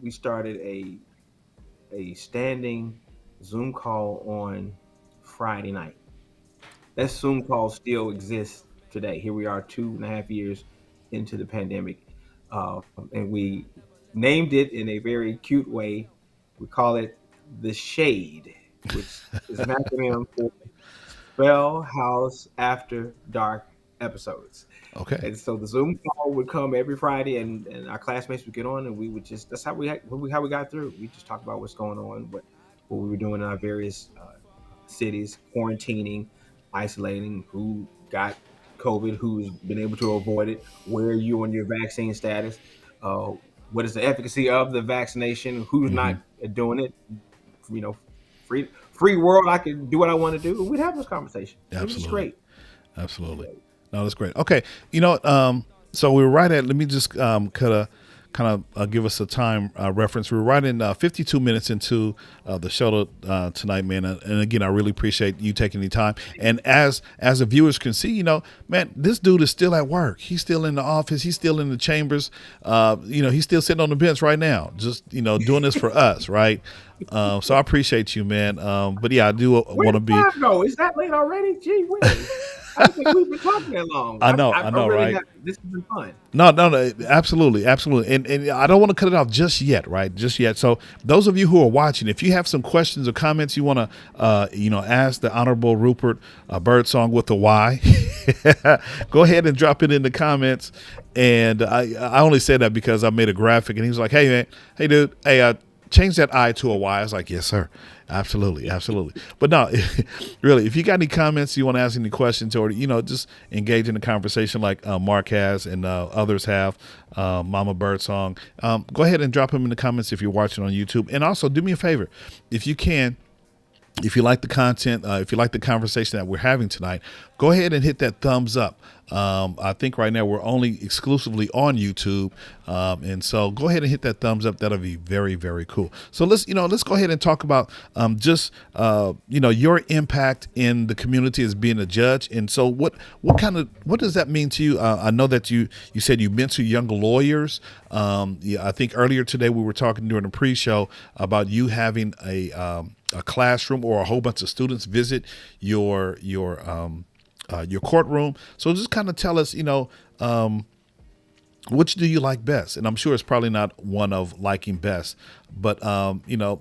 we started a standing Zoom call on Friday night. That Zoom call still exists today. Here we are, 2.5 years into the pandemic, and we named it in a very cute way. We call it the Shade, which is an acronym for Spell House After Dark Episodes. Okay. And so the Zoom call would come every Friday, and our classmates would get on, and we would just that's how we got through. We just talked about what's going on, what we were doing in our various cities, quarantining, isolating, who got COVID, who's been able to avoid it, where are you on your vaccine status, uh, what is the efficacy of the vaccination, who's Hmm. not doing it, you know, free world, I can do what I want to do. We'd have this conversation. It was just Absolutely. great. It was Absolutely. great. No, that's great. Okay. So we were right at, let me just kind of give us a time reference. We were right in 52 minutes into the show tonight, man. And again, I really appreciate you taking the time. And as the viewers can see, man, this dude is still at work. He's still in the office. He's still in the chambers. He's still sitting on the bench right now, just, doing this for us. Right. So I appreciate you, man. But yeah, I do Where want to did be. time go? Is that late already? Gee whiz. I don't think we've been talking that long. I know, Really right? this has been fun. No, no, no, absolutely, absolutely, and I don't want to cut it off just yet, right? Just yet. So, those of you who are watching, if you have some questions or comments you want to, ask the Honorable Rupert Byrdsong with a Y, go ahead and drop it in the comments. And I only said that because I made a graphic, and he was like, "Hey, man, hey, dude, hey, change that I to a Y." I was like, "Yes, sir." Absolutely, absolutely. But no, really, if you got any comments, you want to ask any questions, or just engage in the conversation like Mark has and others have, Mama Birdsong, go ahead and drop them in the comments if you're watching on YouTube. And also, do me a favor, if you can, If you like the content, if you like the conversation that we're having tonight, go ahead and hit that thumbs up. I think right now we're only exclusively on YouTube, and so go ahead and hit that thumbs up. That'll be very, very cool. So let's go ahead and talk about just your impact in the community as being a judge. And so what does that mean to you? I know that you said you mentor younger lawyers. Yeah, I think earlier today we were talking during the pre-show about you having a classroom or a whole bunch of students visit your courtroom. So just kind of tell us, which do you like best? And I'm sure it's probably not one of liking best, but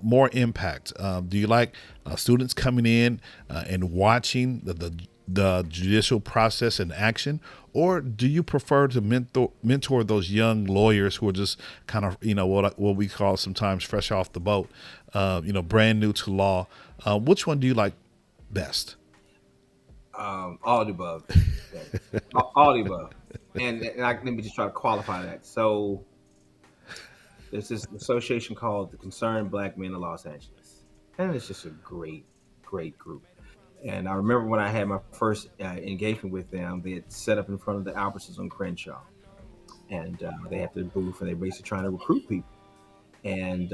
more impact. Do you like students coming in and watching the judicial process in action, or do you prefer to mentor those young lawyers who are just kind of what we call sometimes fresh off the boat, brand new to law? Which one do you like best? All the above. Okay. All the above. Let me just try to qualify that. So there's this association called the Concerned Black Men of Los Angeles, and it's just a great, great group. And I remember when I had my first engagement with them, they had set up in front of the Albertsons on Crenshaw, and they had their booth, and they were basically trying to recruit people. And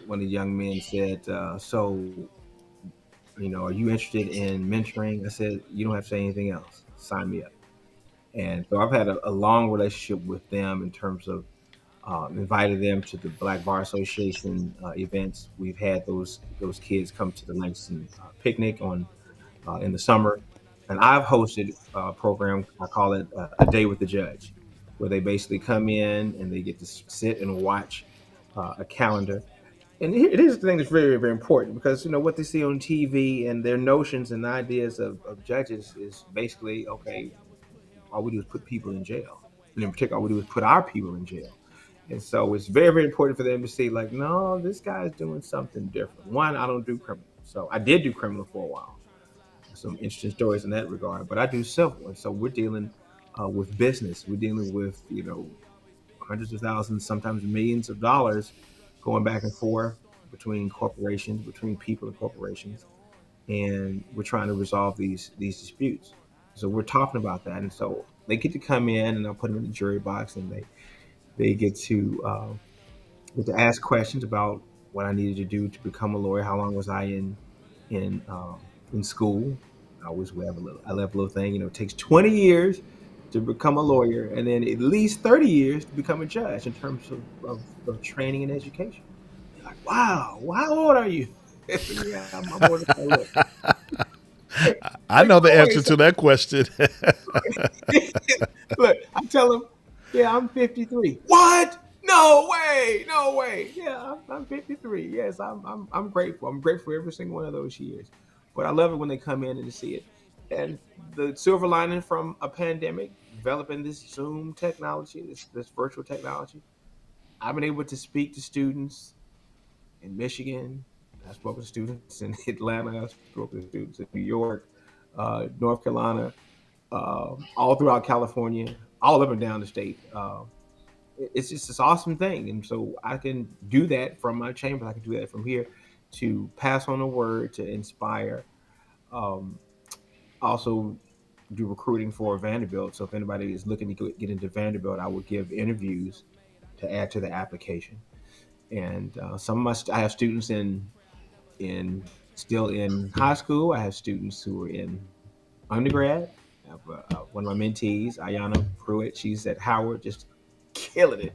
one of the young men said, "So, are you interested in mentoring?" I said, "You don't have to say anything else. Sign me up." And so I've had a long relationship with them in terms of invited them to the Black Bar Association events. We've had those kids come to the Langston picnic on in the summer, and I've hosted a program. I call it a day with the judge, where they basically come in and they get to sit and watch a calendar. And it is the thing that's very, very important because what they see on TV and their notions and ideas of judges is basically okay. All we do is put people in jail, and in particular, all we do is put our people in jail. And so it's very, very important for them to see, like, no, this guy's doing something different. One, I don't do criminal, so I did do criminal for a while. Some interesting stories in that regard, but I do civil, and so we're dealing with business. We're dealing with hundreds of thousands, sometimes millions of dollars going back and forth between corporations, between people and corporations, and we're trying to resolve these disputes. So we're talking about that, and so they get to come in, and I'll put them in the jury box, and they get to ask questions about what I needed to do to become a lawyer. How long was I in school? I love a little thing. It takes 20 years to become a lawyer, and then at least 30 years to become a judge in terms of training and education. They're like, wow, how old are you? Yeah, I'm more than look. I Like, know the no way. answer to that question. Look, I tell them, yeah, I'm 53. What? No way, no way. Yeah, I'm 53. Yes, I'm grateful. I'm grateful for every single one of those years. But I love it when they come in and to see it. And the silver lining from a pandemic, developing this Zoom technology, this virtual technology, I've been able to speak to students in Michigan. I've spoken to students in Atlanta. I've spoken to students in New York, North Carolina, all throughout California, all up and down the state. It's just this awesome thing, and so I can do that from my chamber. I can do that from here to pass on a word to inspire. Um, Also, do recruiting for Vanderbilt. So if anybody is looking to get into Vanderbilt, I will give interviews to add to the application. And some of I have students in still in high school. I have students who are in undergrad. I have one of my mentees, Ayana Pruitt. She's at Howard, just killing it.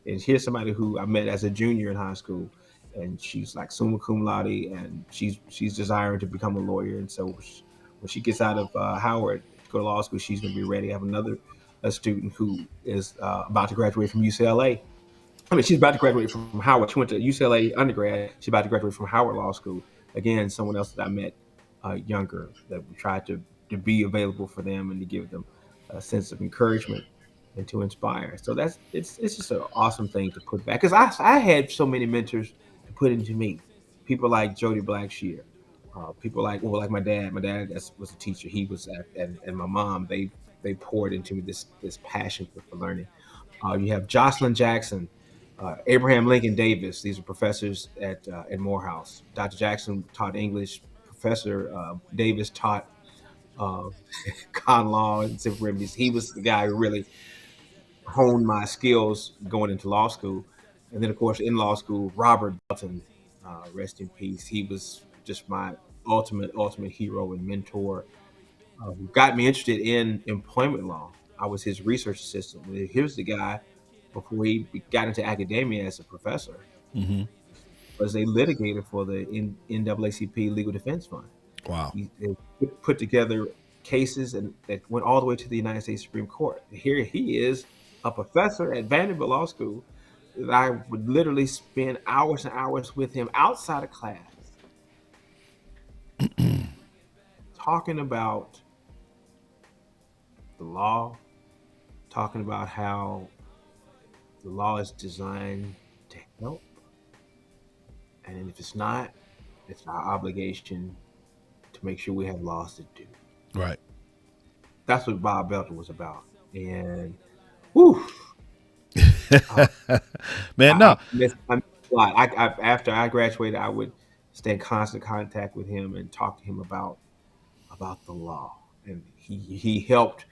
And here's somebody who I met as a junior in high school, and she's like summa cum laude, and she's desiring to become a lawyer. And so when she gets out of Howard to go to law school, she's going to be ready. I have another a student who is about to graduate from UCLA. I mean, she's about to graduate from Howard. She went to UCLA undergrad. She's about to graduate from Howard Law School. Again, someone else that I met younger that we tried to be available for them and to give them a sense of encouragement and to inspire. So it's just an awesome thing to put back because I had so many mentors to put into me. People like Jody Blackshear, people like my dad. My dad was a teacher. He was and my mom. They poured into me this passion for learning. You have Jocelyn Jackson, Abraham Lincoln Davis. These are professors at Morehouse. Dr. Jackson taught English Professor Davis taught uh, con law and civil remedies. He was the guy who really honed my skills going into law school. And then, of course, in law school, Robert Belton, rest in peace. He was just my ultimate hero and mentor, who got me interested in employment law. I was his research assistant. And here's the guy before he got into academia as a professor, Hmm. was a litigator for the NAACP Legal Defense Fund. Wow. They put together cases and that went all the way to the United States Supreme Court. Here he is, a professor at Vanderbilt Law School. That I would literally spend hours and hours with him outside of class, talking about the law, talking about how the law is designed to help, and if it's not, it's our obligation to make sure we have laws to do. Right. That's what Bob Belton was about. And whew, uh, Man, no. I miss a lot. After I graduated, I would stay in constant contact with him and talk to him about the law. And he helped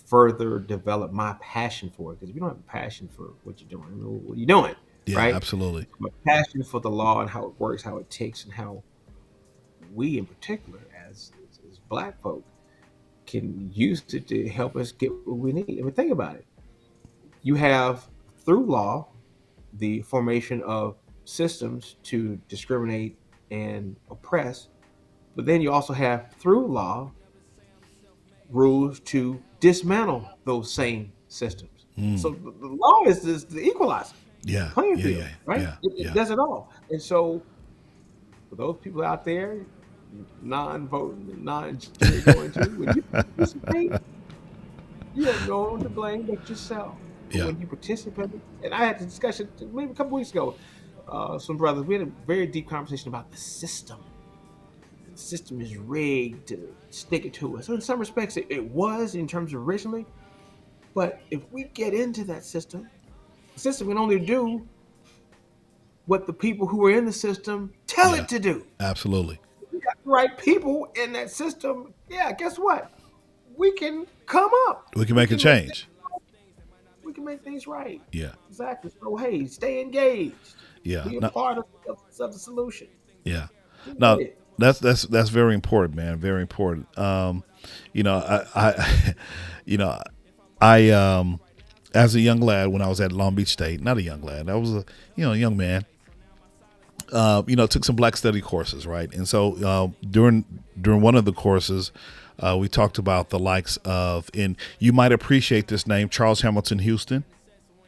further develop my passion for it. Because if you don't have a passion for what you're doing, what are you doing, Yeah, right? absolutely. My passion for the law and how it works, how it ticks, and how we, in particular, as Black folk, can use it to help us get what we need. I mean, think about it. You have through law the formation of systems to discriminate and oppress, but then you also have through law rules to dismantle those same systems. So Mm. the law is the equalizer, Yeah, playing yeah, field, yeah, right? yeah, It yeah, does it all. And so for those people out there, non-voting, non-jury going to, when you participate, you have no one to blame but yourself. But yeah. when you participate, and I had a discussion maybe a couple weeks ago, some brothers, we had a very deep conversation about the system. The system is rigged to stick it to us. So in some respects, it was in terms of originally, but if we get into that system, the system can only do what the people who are in the system tell Yeah, it to do. absolutely. We got the right people in that system. Yeah, guess what? We can come up. We can We make a can make change. things right. Yeah, Exactly. So hey, stay engaged. yeah. Be a No, part of the solution. yeah. Get with No, it. that's very important, man. Very important. You know, I you know, I as a young lad when I was at Long Beach State, not a young lad, I was a young man. Took some Black Study courses, right? And so during one of the courses, we talked about the likes of, and you might appreciate this name, Charles Hamilton Houston.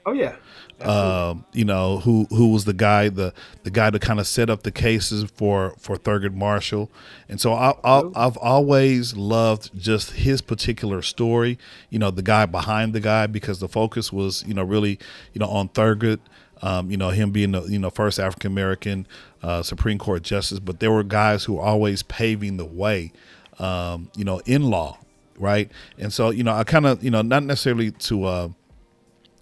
Oh yeah, absolutely. Who was the guy to kind of set up the cases for Thurgood Marshall, and so Absolutely. I've always loved just his particular story. The guy behind the guy, because the focus was really on Thurgood. Him being the first African American Supreme Court justice, but there were guys who were always paving the way, in law, right? And so I kind of not necessarily to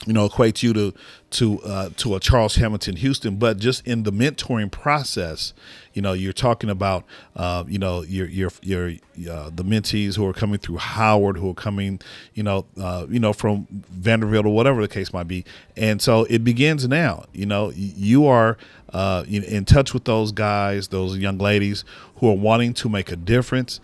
equate you to a Charles Hamilton Houston, but just in the mentoring process, you're talking about, your the mentees who are coming through Howard, who are coming, from Vanderbilt or whatever the case might be. And so it begins now, you are, in touch with those guys, those young ladies who are wanting to make a difference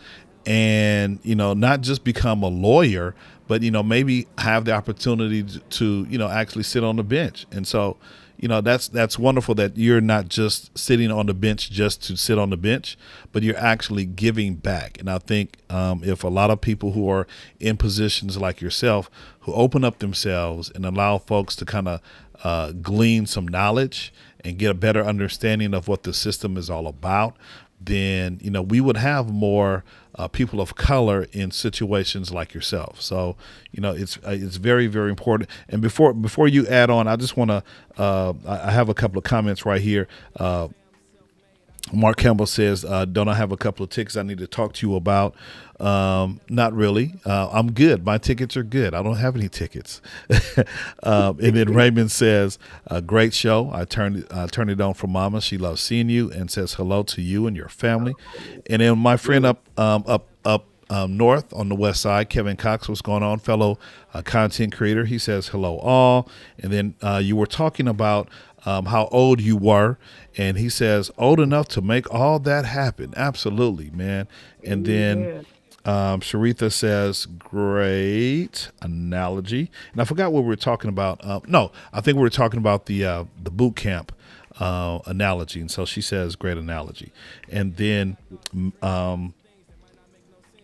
and, not just become a lawyer, but maybe have the opportunity to actually sit on the bench. And so that's wonderful that you're not just sitting on the bench just to sit on the bench, but you're actually giving back. And I think if a lot of people who are in positions like yourself, who open up themselves and allow folks to kind of glean some knowledge and get a better understanding of what the system is all about, then we would have more people of color in situations like yourself. So it's very, very important. And before you add on, I just want to I have a couple of comments right here. Mark Campbell says, "Don't I have a couple of tickets I need to talk to you about?" Not really. I'm good. My tickets are good. I don't have any tickets. And then Raymond says, "Great show. I turned it on for Mama. She loves seeing you and says hello to you and your family." And then my friend Really? up north on the west side, Kevin Cox, what's going on, fellow content creator? He says hello all. And then you were talking about how old you were, and he says old enough to make all that happen. Absolutely, man. And then Amen. Sharitha says, great analogy. And I forgot what we were talking about. No, I think we were talking about the boot camp analogy. And so she says, great analogy. And then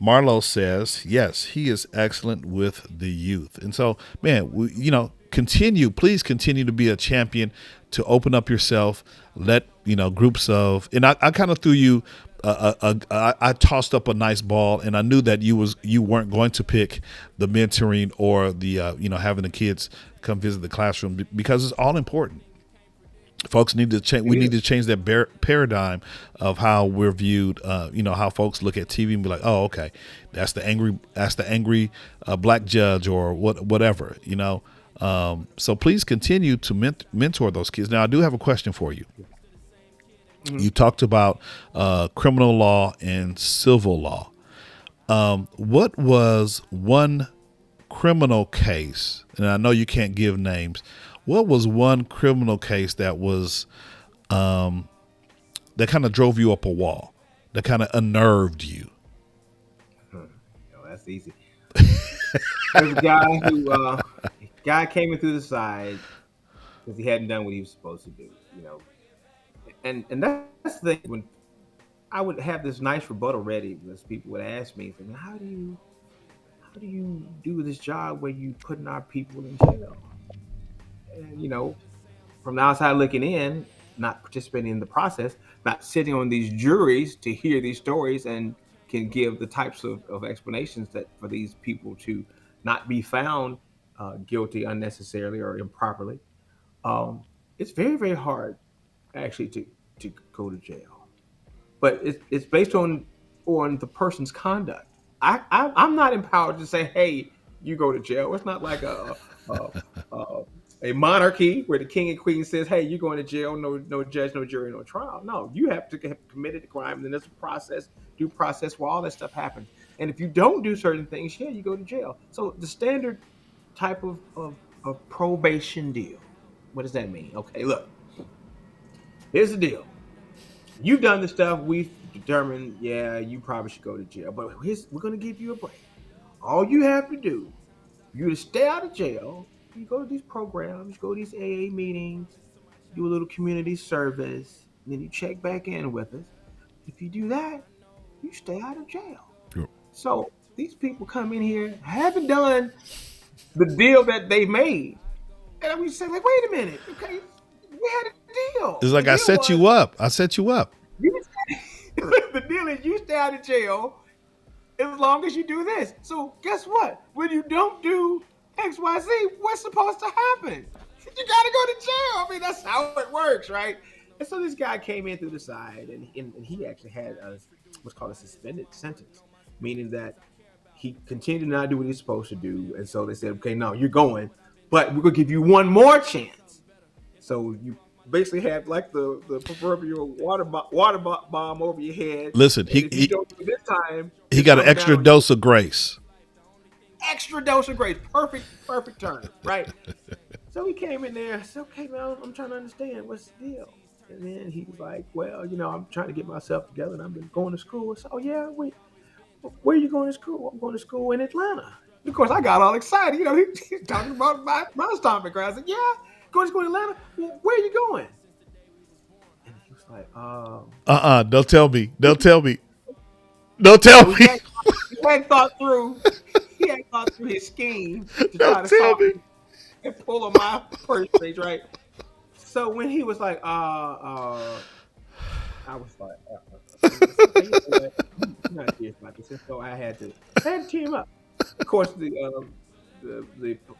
Marlo says, yes, he is excellent with the youth. And so, man, please continue to be a champion, to open up yourself, let, groups of, and I kind of threw you, I tossed up a nice ball, and I knew that you weren't going to pick the mentoring or the, having the kids come visit the classroom, because it's all important. Folks need to change. It We need to is. change that paradigm of how we're viewed. How folks look at TV and be like, "Oh, okay, that's the angry black judge or whatever." So please continue to mentor those kids. Now, I do have a question for you. Mhm. You talked about criminal law and civil law. What was one criminal case? And I know you can't give names. What was one criminal case that kind of drove you up a wall, that kind of unnerved you? Huh. That's easy. There's a guy came in through the side because he hadn't done what he was supposed to do. And that's the thing. When I would have this nice rebuttal ready, because people would ask me, "I mean, how do you do this job where you putting our people in jail?" And from the outside looking in, not participating in the process, not sitting on these juries to hear these stories and can give the types of explanations that for these people to not be found guilty unnecessarily or improperly. Um, it's very, very hard actually to go to jail, but it's based on the person's conduct. I'm not empowered to say, "Hey, you go to jail." It's not like a, a a monarchy where the king and queen says, "Hey, you're going to jail. No judge, no jury, no trial." No, you have to have committed the crime, and then there's a process, due process, where all that stuff happens. And if you don't do certain things, yeah, you go to jail. So the standard type of probation deal. What does that mean? Okay, look, here's the deal. You've done the stuff we've determined, yeah, you probably should go to jail. But we're gonna give you a break. All you have to do, you to stay out of jail, you go to these programs, you go to these AA meetings, do a little community service, and then you check back in with us. If you do that, you stay out of jail. So these people come in here, haven't done the deal that they made. And we say, like, wait a minute, okay, we had a deal. It's The like I deal set was you up. I set you up. you the deal is you stay out of jail as long as you do this. So guess what? When you don't do XYZ, what's supposed to happen? You gotta go to jail. I mean, that's how it works, right? And so this guy came in through the side, and he actually had what's called a suspended sentence, meaning that he continued to not do what he's supposed to do. And so they said, okay, no, you're going, but we're gonna give you one more chance. So you basically have like the proverbial bomb over your head, Listen, and he if you he don't do it this time, he it's got an coming down extra on you. dose of grace. Extra dose of grace, perfect term, right? So he came in there. I said, okay, man, I'm trying to understand what's the deal. And then he was like, well, I'm trying to get myself together, and I've been going to school. I said, oh yeah, wait, where are you going to school? I'm going to school in Atlanta. Of course, I got all excited. He's talking about my stomping ground. I said, yeah, going to school in Atlanta. Well, where are you going? And he was like, Don't tell me. Don't tell me. Don't tell so he me. had he had thought through he had thought through his scheme to try Don't to tell solve me. and pull on my purse strings, right? So when he was like, I was like, I said, okay, you know what? I'm not serious about this. And so I had to team up. Of course, the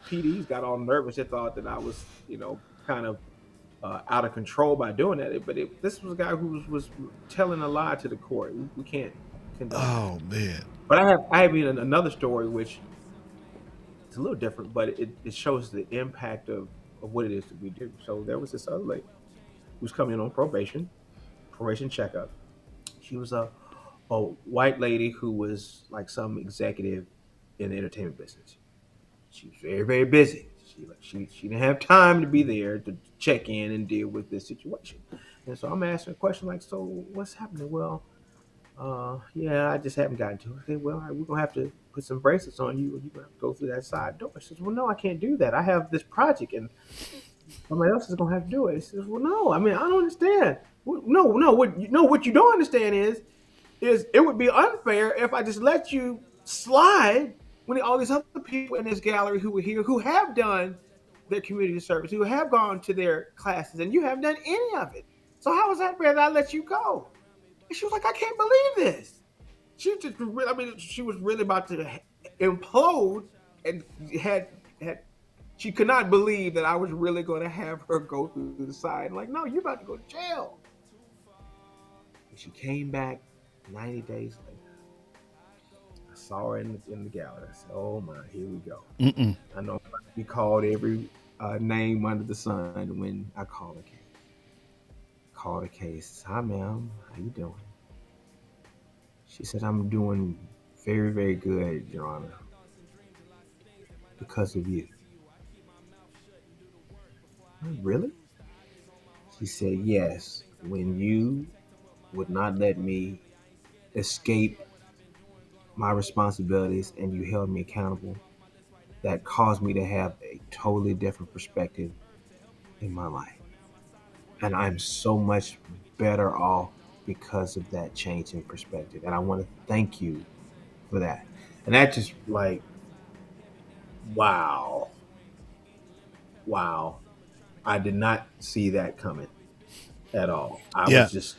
PDs got all nervous. They thought that I was, kind of out of control by doing that. But this was a guy who was telling a lie to the court. We can't condone that. Oh man. But I have even another story which is a little different, but it shows the impact of what it is that we do. So there was this other lady who was coming in on probation checkup. She was a white lady who was like some executive in the entertainment business. She was very, very busy. She didn't have time to be there to check in and deal with this situation. And so I'm asking a question like, so what's happening? Well, yeah, I just haven't gotten to it. Okay, well, all right, we're gonna have to put some bracelets on you, and you're gonna have to go through that side door. She says, well, no, I can't do that. I have this project, and somebody else is gonna have to do it. He says, well, no, I mean, I don't understand. No, no, what you don't understand is it would be unfair if I just let you slide when all these other people in this gallery who were here who have done their community service, who have gone to their classes, and you haven't done any of it. So how is that fair that I let you go? And she was like, I can't believe this. She just, I mean, she was really about to implode, and had she could not believe that I was really going to have her go through the side. Like, no, you're about to go to jail. And she came back 90 days later. I saw her in the gallery. I said, oh my, here we go. Mm-mm. I know I'm about to be called every name under the sun when I call the case. Call the case. Hi, ma'am. How you doing? She said, I'm doing very, very good, Your Honor, because of you. Really? She said, yes. When you would not let me escape my responsibilities and you held me accountable, that caused me to have a totally different perspective in my life. And I'm so much better off because of that change in perspective. And I want to thank you for that. And that just like, wow, wow. I did not see that coming at all. I Yeah. was just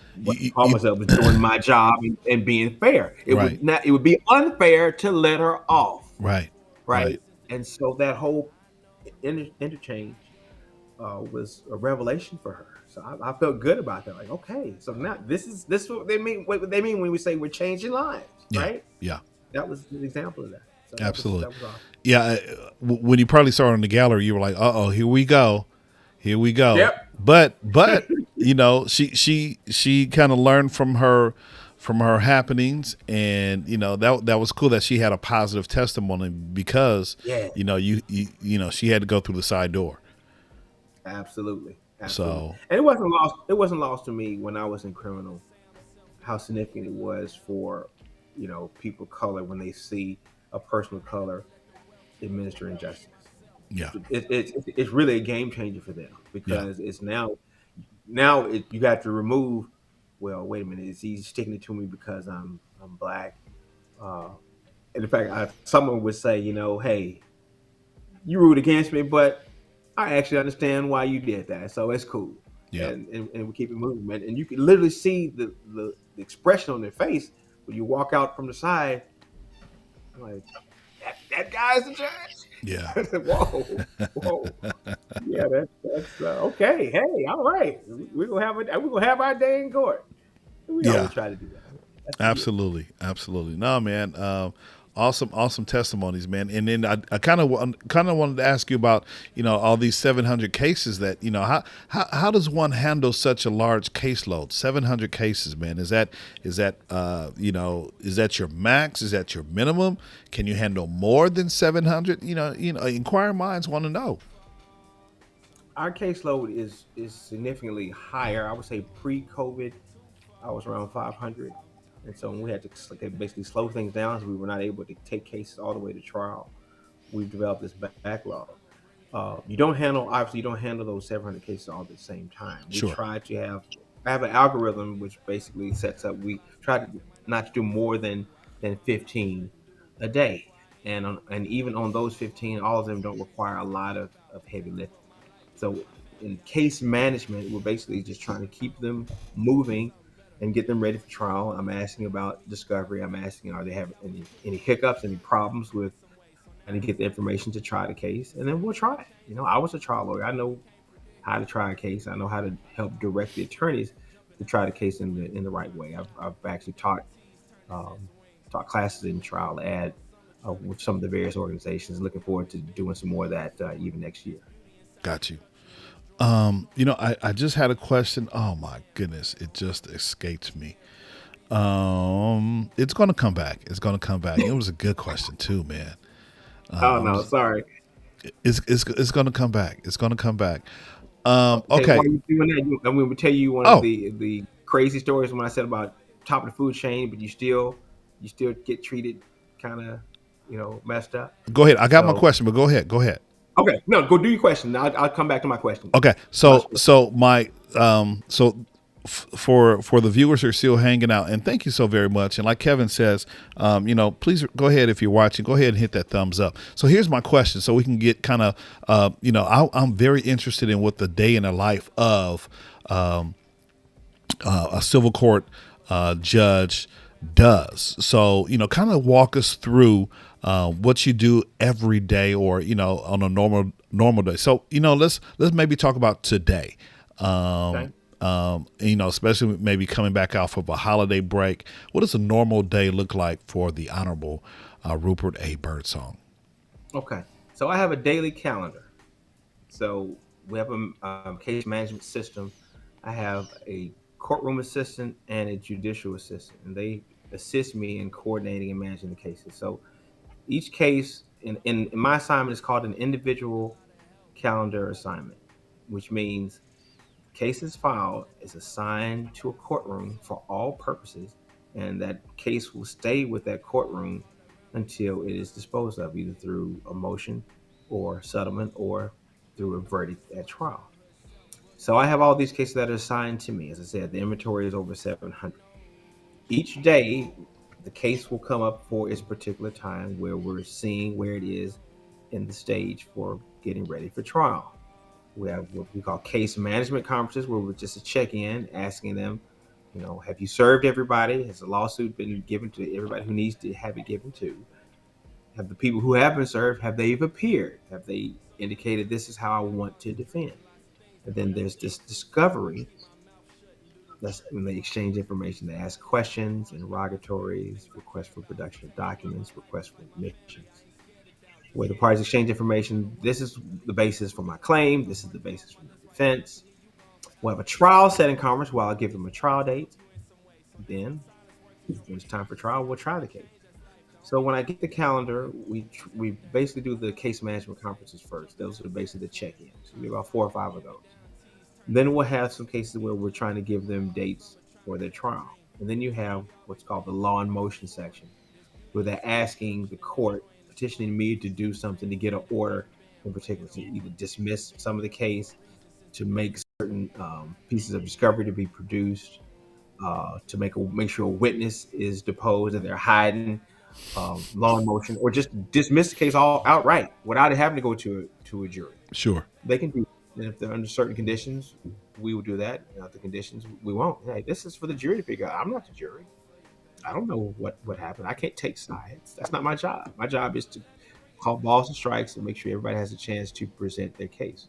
call You, myself was doing my job and being fair. It right. would not. It would be unfair to let her off, Right. right? Right. And so that whole interchange was a revelation for her. So I felt good about that. Like, okay, so now this is what they mean. What they mean when we say we're changing lives, Yeah. right? Yeah. That was an example of that. So Absolutely. that was awesome. Yeah. When you probably saw her in the gallery, you were like, "Uh oh, here we go, here we go." Yep. But you know, she kind of learned from her happenings, and you know that was cool that she had a positive testimony because Yeah. you know you know she had to go through the side door. Absolutely. Absolutely. So And it wasn't lost. It wasn't lost to me when I was in criminal how significant it was for people of color when they see a person of color administering justice. yeah, It's really a game changer for them yeah, because it's now you got to remove. Well, wait a minute. Is he sticking it to me because I'm black? Uh, and in fact, someone would say, hey, you ruled against me, but I actually understand why you did that, so it's cool. yeah, And we keep it moving, man. And you can literally see the expression on their face when you walk out from the side. I'm like, that guy's the judge. yeah. I said, whoa, whoa, yeah, that's okay. Hey, all right, we're gonna have our day in court. We Yeah, always try to do that. That's the deal. absolutely, absolutely. No, man. Awesome, awesome testimonies, man. And then I kind of wanted to ask you about all these 700 cases that how does one handle such a large caseload? 700 cases, man. Is that your max? Is that your minimum? Can you handle more than 700? Inquiring minds want to know. Our caseload is significantly higher. I would say pre-COVID, I was around 500. And so when we had to basically slow things down, so we were not able to take cases all the way to trial, we've developed this backlog. Obviously, you don't handle those 700 cases all at the same time. We Sure. try to have an algorithm which basically sets up. We try to not to do more than 15 a day, and even on those 15, all of them don't require a lot of heavy lifting. So in case management, we're basically just trying to keep them moving and get them ready for trial. I'm asking about discovery. I'm asking, are they having any hiccups, any problems with trying to get the information to try the case, and then we'll try it. I was a trial lawyer. I know how to try a case. I know how to help direct the attorneys to try the case in the right way. I've actually um, taught classes in trial ad with some of the various organizations. Looking forward to doing some more of that even next year. Got you. I just had a question. Oh my goodness, it just escaped me. It's gonna come back. It's gonna come back. It was a good question too, man. Oh I'm no, just, sorry. it's gonna come back. It's gonna come back. Okay, Okay. while you're doing that, I'm going to tell you one of Oh, the crazy stories when I said about top of the food chain, but you still get treated kind of messed up. go ahead. I got my So question, but go ahead. Go ahead. okay, no, go do your question. I'll come back to my question. Okay. My So so my so for the viewers who are still hanging out, and thank you so very much. And like Kevin says, please go ahead if you're watching, go ahead and hit that thumbs up. So here's my question, so we can get kind of, I'm very interested in what the day in the life of a civil court judge does. So, kind of walk us through what you do every day, or on a normal day. So, let's maybe talk about today. okay. Especially maybe coming back off of a holiday break. What does a normal day look like for the Honorable Rupert A. Byrdsong? Okay. So I have a daily calendar. So we have a case management system. I have a courtroom assistant and a judicial assistant, and they assist me in coordinating and managing the cases. So each case in my assignment is called an individual calendar assignment, which means cases filed is assigned to a courtroom for all purposes, and that case will stay with that courtroom until it is disposed of, either through a motion or settlement or through a verdict at trial. So I have all these cases that are assigned to me. As I said, the inventory is over 700. Each day, the case will come up for its particular time where we're seeing where it is in the stage for getting ready for trial. We have what we call case management conferences where we're just a check in, asking them, have you served everybody? Has the lawsuit been given to everybody who needs to have it given to? Have the people who have been served, have they appeared? Have they indicated this is how I want to defend? And then there's this discovery. That's when they exchange information. They ask questions, interrogatories, requests for production of documents, requests for admissions. Where the parties exchange information, this is the basis for my claim, this is the basis for my defense. We'll have a trial setting conference where I'll give them a trial date. Then, when it's time for trial, we'll try the case. So when I get the calendar, we basically do the case management conferences first. Those are basically the check-ins. We have about 4 or 5 of those. Then we'll have some cases where we're trying to give them dates for their trial. And then you have what's called the law in motion section, where they're asking the court, petitioning me to do something to get an order in particular, to either dismiss some of the case, to make certain pieces of discovery to be produced, to make sure a witness is deposed that they're hiding, law in motion, or just dismiss the case all outright without it having to go to a jury. Sure. They can do. And if they're under certain conditions, we will do that. Not the conditions, we won't. Hey, this is for the jury to figure out. I'm not the jury. I don't know what happened. I can't take sides. That's not my job. My job is to call balls and strikes and make sure everybody has a chance to present their case.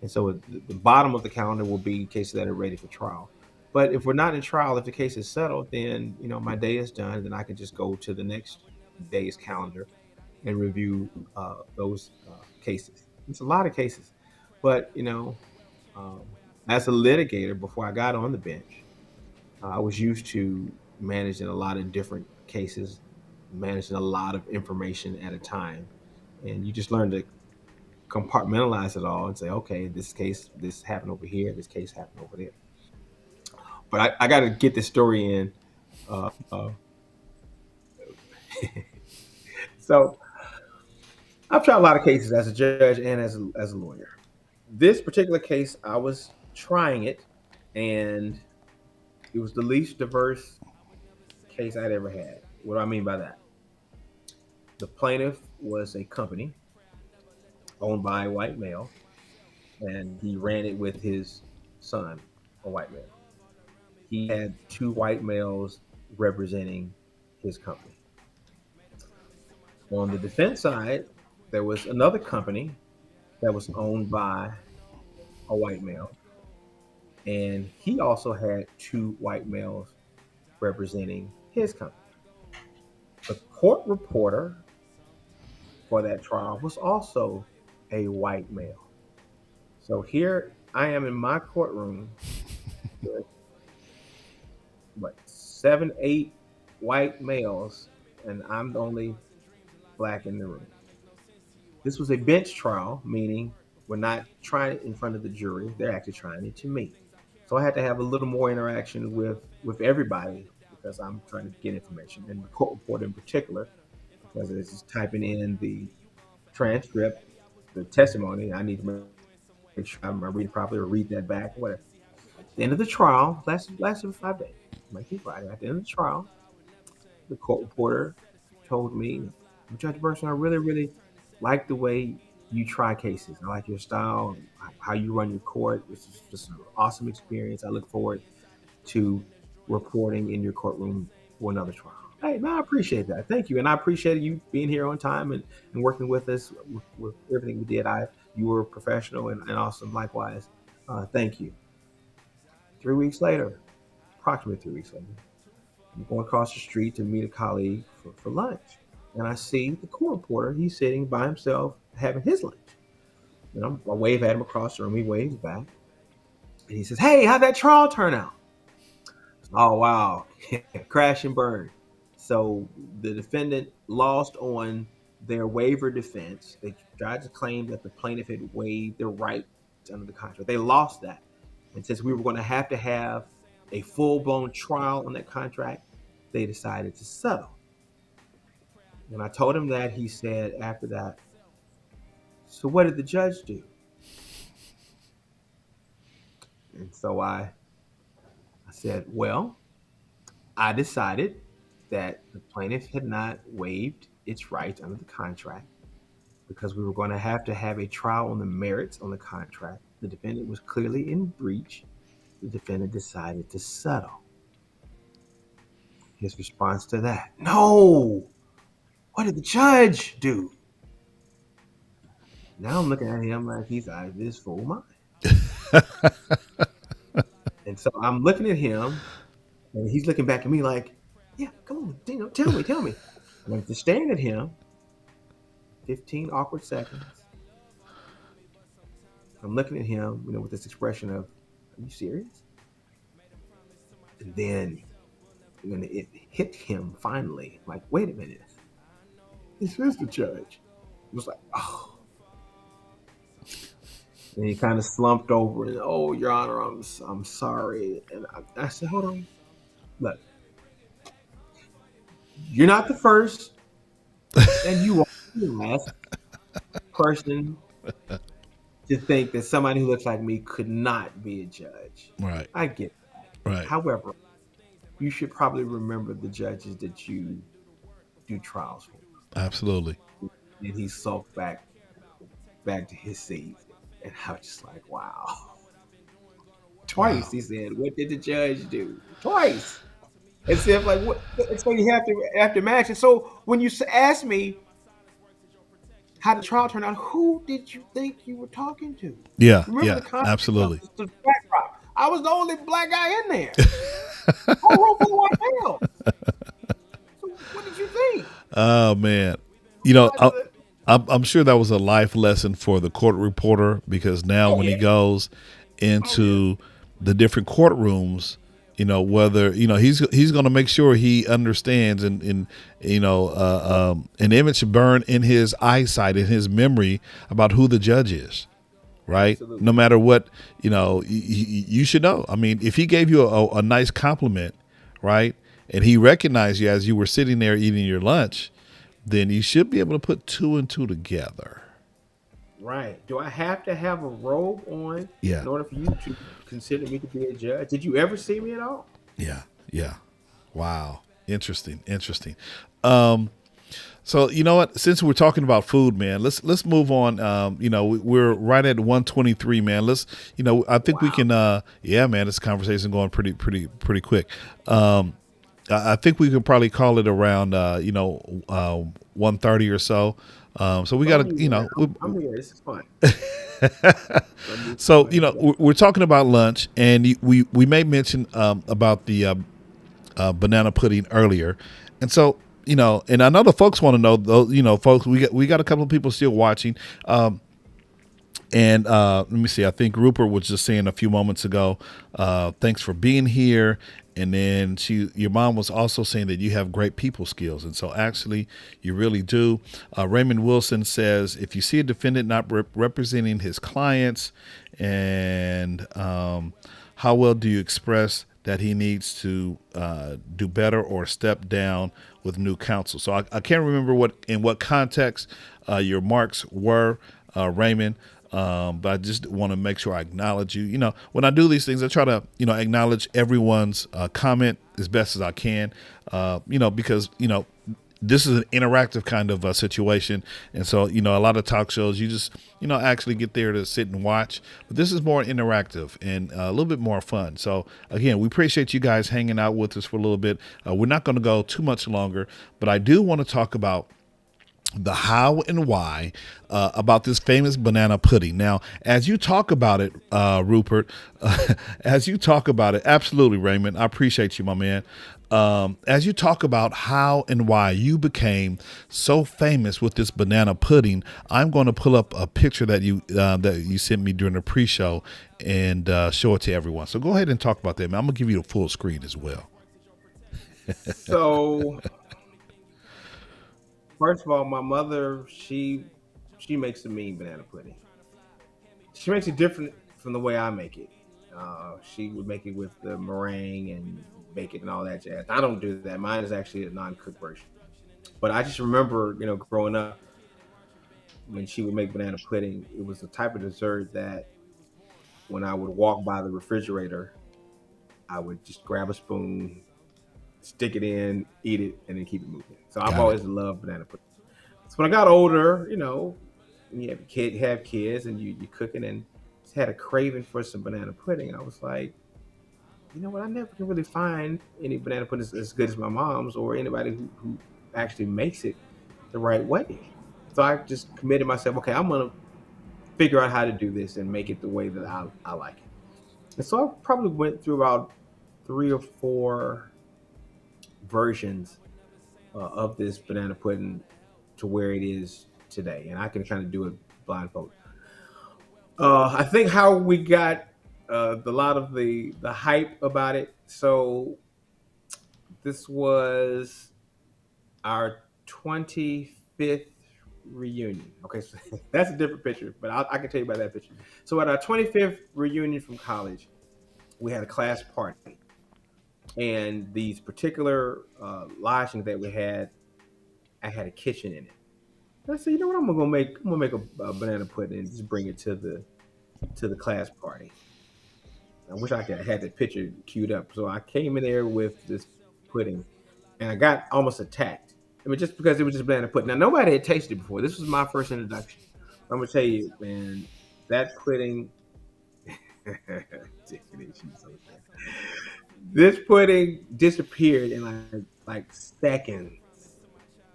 And so the bottom of the calendar will be cases that are ready for trial. But if we're not in trial, if the case is settled, then my day is done. Then I can just go to the next day's calendar and review those cases. It's a lot of cases, but um, as a litigator, before I got on the bench, I was used to managing a lot of different cases, managing a lot of information at a time, and you just learn to compartmentalize it all and say, okay, this case, this happened over here, this case happened over there. But I got to get this story in. Uh, so I've tried a lot of cases as a judge and as a lawyer. This particular case, I was trying it, and it was the least diverse case I'd ever had. What do I mean by that? The plaintiff was a company owned by a white male, and he ran it with his son, a white male. He had two white males representing his company. On the defense side, there was another company that was owned by a white male, and he also had two white males representing his company. The court reporter for that trial was also a white male. So here I am in my courtroom with what, seven, eight white males, and I'm the only black in the room. This was a bench trial, meaning we're not trying it in front of the jury; they're actually trying it to me. So I had to have a little more interaction with everybody because I'm trying to get information, and the court reporter in particular, because it's just typing in the transcript, the testimony. I need to make sure I'm reading properly or read that back, whatever. At the end of the trial, lasted 5 days, Monday through Friday. At the end of the trial, the court reporter told me, Judge Burson, I really, really like the way you try cases. I like your style, how you run your court. This is just an awesome experience. I look forward to reporting in your courtroom for another trial. Hey, man, I appreciate that. Thank you. And I appreciate you being here on time and working with us with everything we did. You were professional and awesome. Likewise. Thank you. 3 weeks later, approximately 3 weeks later, I'm going across the street to meet a colleague for lunch. And I see the court reporter. He's sitting by himself having his lunch. And I wave at him across the room. He waves back. And he says, hey, how'd that trial turn out? Oh, wow. Crash and burn. So the defendant lost on their waiver defense. They tried to claim that the plaintiff had waived their right under the contract. They lost that. And since we were going to have a full-blown trial on that contract, they decided to settle. When I told him that, he said after that, so what did the judge do? And so I said, well, I decided that the plaintiff had not waived its rights under the contract because we were going to have a trial on the merits on the contract. The defendant was clearly in breach. The defendant decided to settle. His response to that, no, what did the judge do? Now I'm looking at him like he's out of his full mind. And so I'm looking at him, and he's looking back at me like, yeah, come on, tell me. And I'm just staring at him, 15 awkward seconds. I'm looking at him, with this expression of, are you serious? And then when it hit him finally, like, wait a minute, this is the judge. It was like, oh. And he kind of slumped over and, oh, Your Honor, I'm sorry. And I said, hold on, look, you're not the first, and you are the last person to think that somebody who looks like me could not be a judge. Right. I get that. Right. However, you should probably remember the judges that you do trials for. Absolutely. And he sulked back to his seat. And I was just like, wow. Twice, Wow. he said, what did the judge do? Twice. And said, like, what? And so you have to match. And so when you ask me how the trial turned out, who did you think you were talking to? Yeah. Remember Yeah. the context of Absolutely. the backdrop. I was the only black guy in there. Whole room full of white males. So what did you think? Oh man. You know, I'm sure that was a life lesson for the court reporter because now Oh when he yeah. goes into the different courtrooms, whether he's going to make sure he understands and an image burn in his eyesight, in his memory about who the judge is. Right. Absolutely. No matter what, you should know. I mean, if he gave you a nice compliment, right, and he recognized you as you were sitting there eating your lunch, then you should be able to put two and two together. Right. Do I have to have a robe on Yeah. in order for you to consider me to be a judge? Did you ever see me at all? Yeah. Yeah. Wow. Interesting. Interesting. So you know what? Since we're talking about food, man, let's move on. We're right at 123, man. I think we can. Yeah, man, this conversation going pretty quick. I think we could probably call it around 1:30 or so. So we got to, I'm here. This is fun. So I'm just So like, yeah. we're talking about lunch, and we may mention about the banana pudding earlier, and so and I know the folks want to know though. Folks, we got a couple of people still watching. And let me see. I think Rupert was just saying a few moments ago, thanks for being here. And then your mom was also saying that you have great people skills, and so actually you really do. Raymond Wilson says if you see a defendant not representing his clients, and how well do you express that he needs to do better or step down with new counsel? So I can't remember what context your marks were, Raymond. But I just want to make sure I acknowledge you. When I do these things, I try to, acknowledge everyone's comment as best as I can. Because this is an interactive kind of situation, and so a lot of talk shows you just actually get there to sit and watch, but this is more interactive and a little bit more fun. So again, we appreciate you guys hanging out with us for a little bit. We're not going to go too much longer, but I do want to talk about the how and why about this famous banana pudding. Now, as you talk about it, Rupert, as you talk about it, absolutely, Raymond, I appreciate you, my man. As you talk about how and why you became so famous with this banana pudding, I'm going to pull up a picture that you sent me during the pre-show and show it to everyone. So go ahead and talk about that, man. I'm going to give you the full screen as well. So first of all, my mother, she makes a mean banana pudding. She makes it different from the way I make it. She would make it with the meringue and bake it and all that jazz. I don't do that. Mine is actually a non-cooked version. But I just remember, growing up when she would make banana pudding, it was the type of dessert that when I would walk by the refrigerator, I would just grab a spoon, stick it in, eat it, and then keep it moving. So I've Got it. always loved banana pudding. So when I got older, when you have kids and you cooking and just had a craving for some banana pudding, I was like, you know what? I never can really find any banana pudding as good as my mom's or anybody who actually makes it the right way. So I just committed myself. Okay, I'm gonna figure out how to do this and make it the way that I like it. And so I probably went through about three or four versions of this banana pudding to where it is today, and I can kind of do it blindfold. I think how we got the lot of the hype about it. So this was our 25th reunion. Okay, so that's a different picture, but I can tell you about that picture. So at our 25th reunion from college, we had a class party, and these particular lodgings that we had, I had a kitchen in it. And I said, you know what, I'm gonna make a banana pudding and just bring it to the class party. I wish I could have had the picture queued up. So I came in there with this pudding, and I got almost attacked. I mean, just because it was just banana pudding. Now nobody had tasted it before. This was my first introduction. I'm gonna tell you, man, that pudding. Tiffany, she's so sad. This pudding disappeared in like seconds,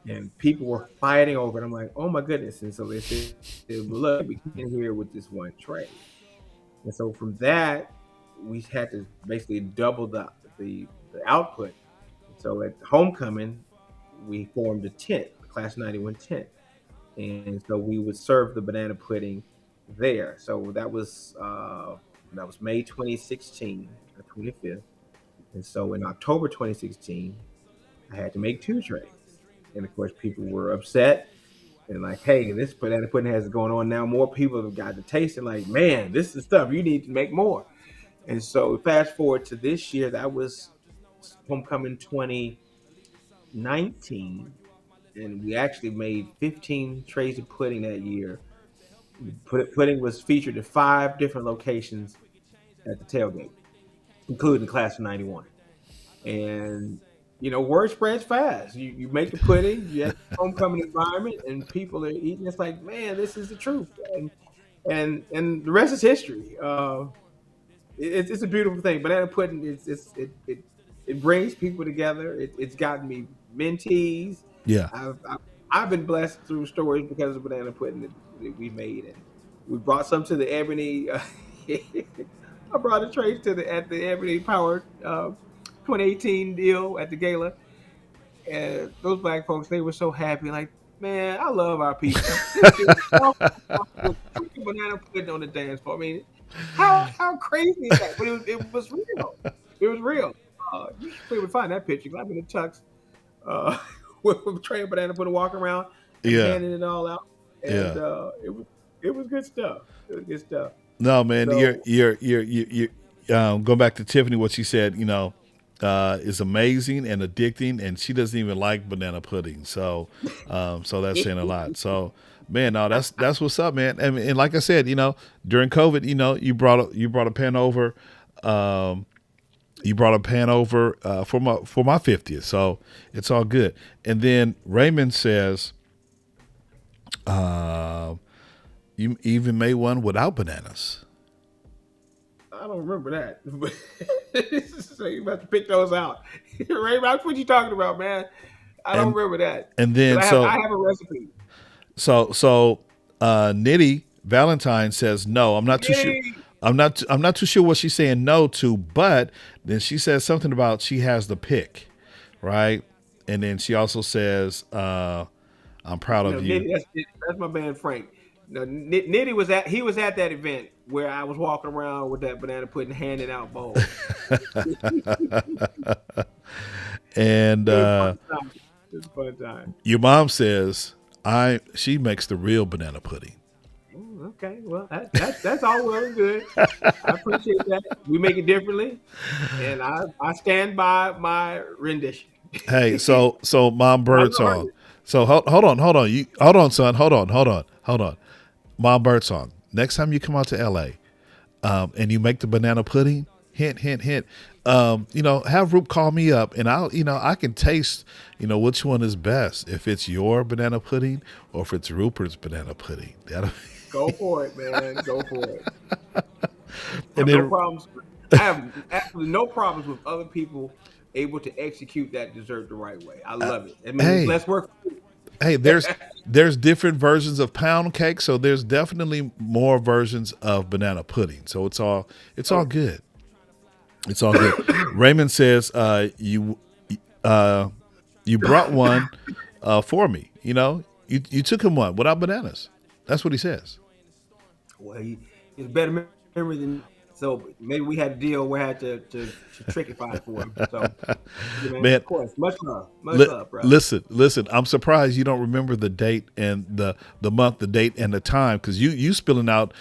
and people were fighting over it. I'm like, oh my goodness! And so they said, well, "Look, we came in here with this one tray." And so from that, we had to basically double the output. So at homecoming, we formed a tent, the class 91 tent. And so we would serve the banana pudding there. So that was May 2016, the 25th. And so in October 2016, I had to make two trays. And of course, people were upset and like, hey, this banana pudding has it going on now. More people have got to taste it. Like, man, this is stuff you need to make more. And so fast forward to this year, that was homecoming 2019, and we actually made 15 trays of pudding that year. Pudding was featured at five different locations at the tailgate, including class of 91. And word spreads fast. You make the pudding, you have a homecoming environment, and people are eating. It's like, man, this is the truth. And the rest is history. It's a beautiful thing. Banana pudding it brings people together. It's gotten me mentees. Yeah. I've been blessed through stories because of banana pudding that we made, We brought some to the Ebony. I brought a trace to the at the Ebony Power 2018 deal at the gala, and those black folks, they were so happy. Like, man, I love our people. This dude with freaking banana pudding on the dance floor. I mean, how crazy is that? But it was real. It was real. You should be able to find that picture. 'Cause I'm in the tux uh, with tray banana pudding, walking around and Yeah, handing it all out, and yeah. it was good stuff. It was good stuff. No, man, So going back to Tiffany, what she said, is amazing and addicting, and she doesn't even like banana pudding. So that's saying a lot. So, man, no, that's what's up, man. And like I said, during COVID, you brought a pen over, um, for my 50th. So it's all good. And then Raymond says, uh, you even made one without bananas. I don't remember that. So you have to pick those out. Ray, that's what you talking about, man. I don't And remember that. and But then I have a recipe. Nitty Valentine says no. I'm not too sure. Yay! I'm not too sure what she's saying no to, but then she says something about she has the pick, right? And then she also says, "I'm proud of you." Nitty, that's my man Frank. No, Nitty was at that event where I was walking around with that banana pudding handing out bowls. And It was a fun time. It was a fun time. your mom says, "I." She makes the real banana pudding. Okay, well that's all well and good. I appreciate that. We make it differently, and I stand by my rendition. Hey, so Mom I'm gonna Birdsong. So hold on, you hold on, son, hold on. Mom Birdsong. Next time you come out to L.A. And you make the banana pudding, hint, hint, hint. Have Roop call me up, and I can taste, which one is best. If it's your banana pudding or if it's Rupert's banana pudding. go for it, man. Go for it. I And have no then, problems. I have absolutely no problems with other people able to execute that dessert the right way. I love it. I mean, it's hey, less work. hey, there's different versions of pound cake, so there's definitely more versions of banana pudding. So it's all Okay. good. It's all good. Raymond says, uh, you brought one for me. You took him one without bananas. That's what he says. Well, he's a better memory than so. Maybe we had a deal where I had to trickify it for him. So, yeah, man, Man, of course, much love, brother. listen. I'm surprised you don't remember the date and the month, the date and the time, because you spilling out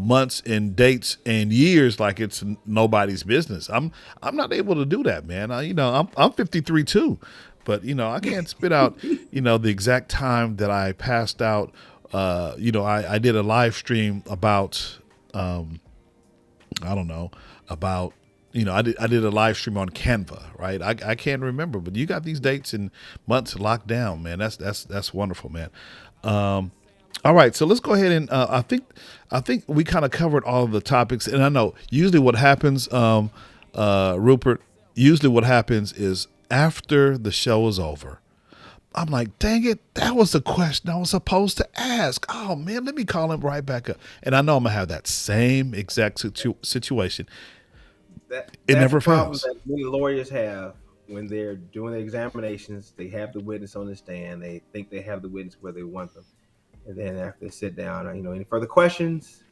months and dates and years like it's nobody's business. I'm not able to do that, man. I'm 53 too, but I can't spit out the exact time that I passed out. I did a live stream about I don't know about I did a live stream on Canva, right? I can't remember, but you got these dates and months locked down, man. That's wonderful, man. Um, all right, so let's go ahead and I think we kind of covered all of the topics, and I know usually what happens, Rupert. Usually what happens is after the show is over, I'm like, dang it, that was the question I was supposed to ask. Oh man, let me call him right back up. And I know I'm gonna have that same exact situation. It That's a never problem fails. that many lawyers have when they're doing the examinations. They have the witness on the stand. They think they have the witness where they want them, and then after they sit down, any further questions?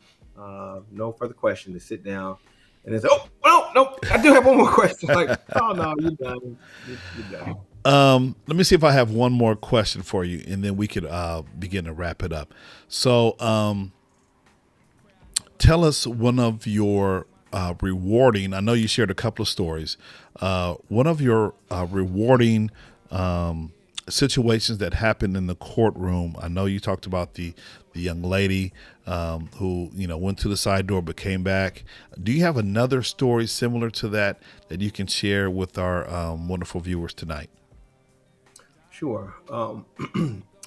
No further questions. They sit down, and they say, "Oh, no, I do have one more question." Like, "Oh no, you're done. You're done." Let me see if I have one more question for you, and then we could begin to wrap it up. So, tell us one of your rewarding. I know you shared a couple of stories. One of your rewarding situations that happened in the courtroom. I know you talked about the young lady who went to the side door but came back. Do you have another story similar to that you can share with our wonderful viewers tonight? Sure.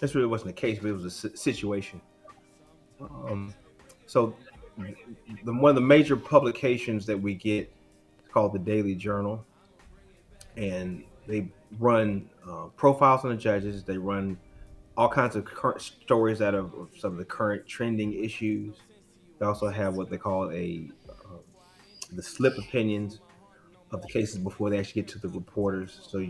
This really wasn't a case, but it was a situation. Um, so, one of the major publications that we get is called the Daily Journal, and they run profiles on the judges. They run all kinds of current stories out of some of the current trending issues. They also have what they call a the slip opinions of the cases before they actually get to the reporters. So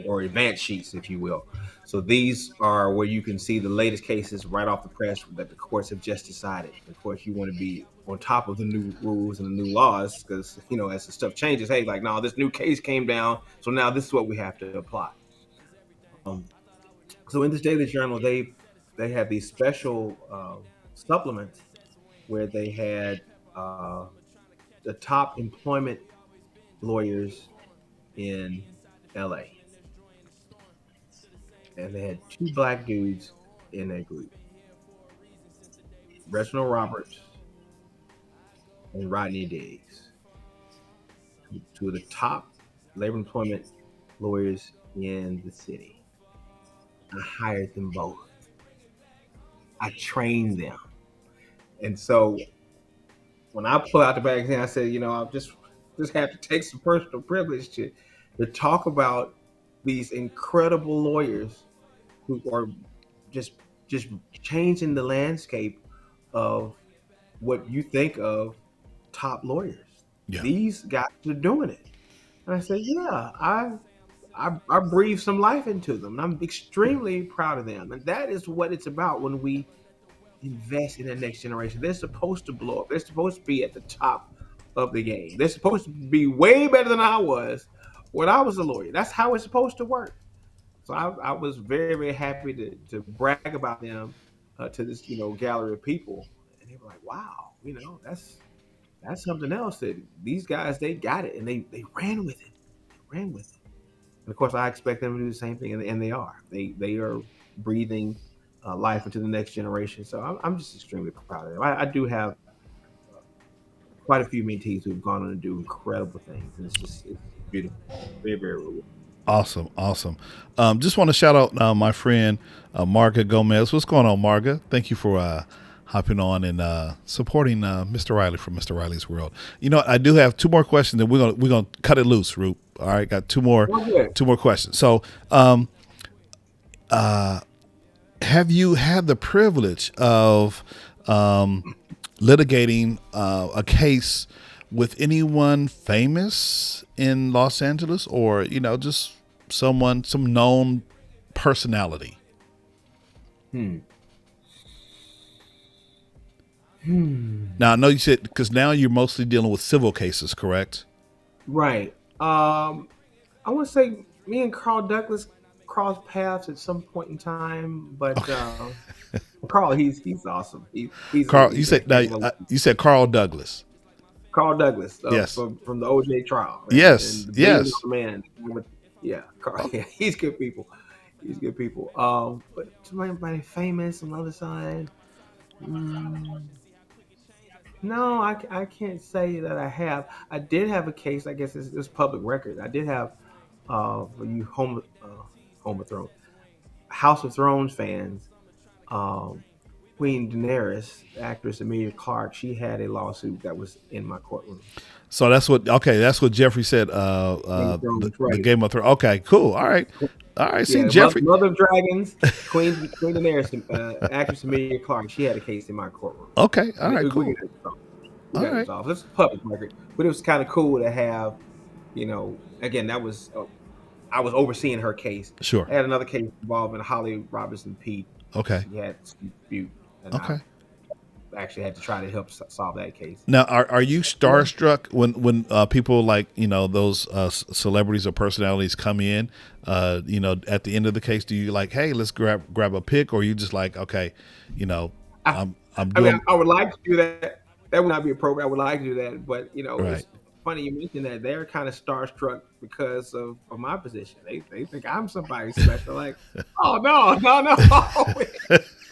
or advance sheets, if you will. So these are where you can see the latest cases right off the press that the courts have just decided. Of course, you want to be on top of the new rules and the new laws because as the stuff changes, hey, like now this new case came down, so now this is what we have to apply. Um, so in this daily journal, they have these special supplements where they had the top employment lawyers in LA, and they had two black dudes in that group, Reginald Roberts and Rodney Diggs, two of the top labor employment lawyers in the city. I hired them both. I trained them. And so when I pull out the magazine, I said, I'll just have to take some personal privilege to talk about these incredible lawyers who are just just changing the landscape of what you think of top lawyers. Yeah. These guys are doing it. And I said, yeah, I breathed some life into them. And I'm extremely proud of them. And that is what it's about when we invest in the next generation. They're supposed to blow up. They're supposed to be at the top of the game. They're supposed to be way better than I was when I was a lawyer. That's how it's supposed to work. So I was very, very happy to brag about them to this, gallery of people. And they were like, wow, that's something else that these guys, they got it and they ran with it. They ran with it. And of course, I expect them to do the same thing, and they are. They are breathing life into the next generation. So I'm just extremely proud of them. I do have quite a few mentees who have gone on to do incredible things, and it's beautiful, very, very rewarding. Awesome, awesome. Just want to shout out my friend Marga Gomez. What's going on, Marga? Thank you for hopping on and supporting Mr. Riley from Mr. Riley's World. I do have two more questions, and we're gonna cut it loose, Roop. All right, got Okay. two more questions. So, have you had the privilege of litigating a case with anyone famous in Los Angeles, or just some known personality? Hmm. Now I know you said because now you're mostly dealing with civil cases, correct? Right. I want to say me and Carl Douglas crossed paths at some point in time, but Carl, he's awesome. Carl, He's a heck of a you said Carl Douglas. Carl Douglas Yes, from the OJ trial and yes, the Billion yes. Dollar Man. Yeah, Carl. Oh, Yeah, he's good people. He's good people. But somebody famous on the other side. Mm, no, I can't say that I have. I did have a case. I guess it's public record. I did have for you Home of Thrones, House of Thrones fans. Um, Queen Daenerys, the actress Emilia Clarke, she had a lawsuit that was in my courtroom. so that's what. Okay, that's what Jeffrey said. Game of The, Thrones, the right? Game of Thrones. Okay, cool. All right, all right. See, Yeah, Jeffrey. Mother of Dragons, Queen Daenerys, actress Emilia Clarke, she had a case in my courtroom. Okay, all right, We cool. got it resolved. We All got it right, resolved. It's a public record, but it was kind of cool to have, again, I was overseeing her case. sure. I had another case involving Holly Robinson Pete. Okay, She had some dispute, and I okay. actually had to try to help solve that case. Now, are you starstruck when people like those celebrities or personalities come in? At the end of the case, do you like, hey, let's grab a pic, or you just like, okay, you know, I, I'm I mean, doing I would like to do that. That would not be appropriate. I would like to do that, but right. it's funny you mentioned that. They're kind of starstruck because of my position. They think I'm somebody special. Like, oh no, no, no!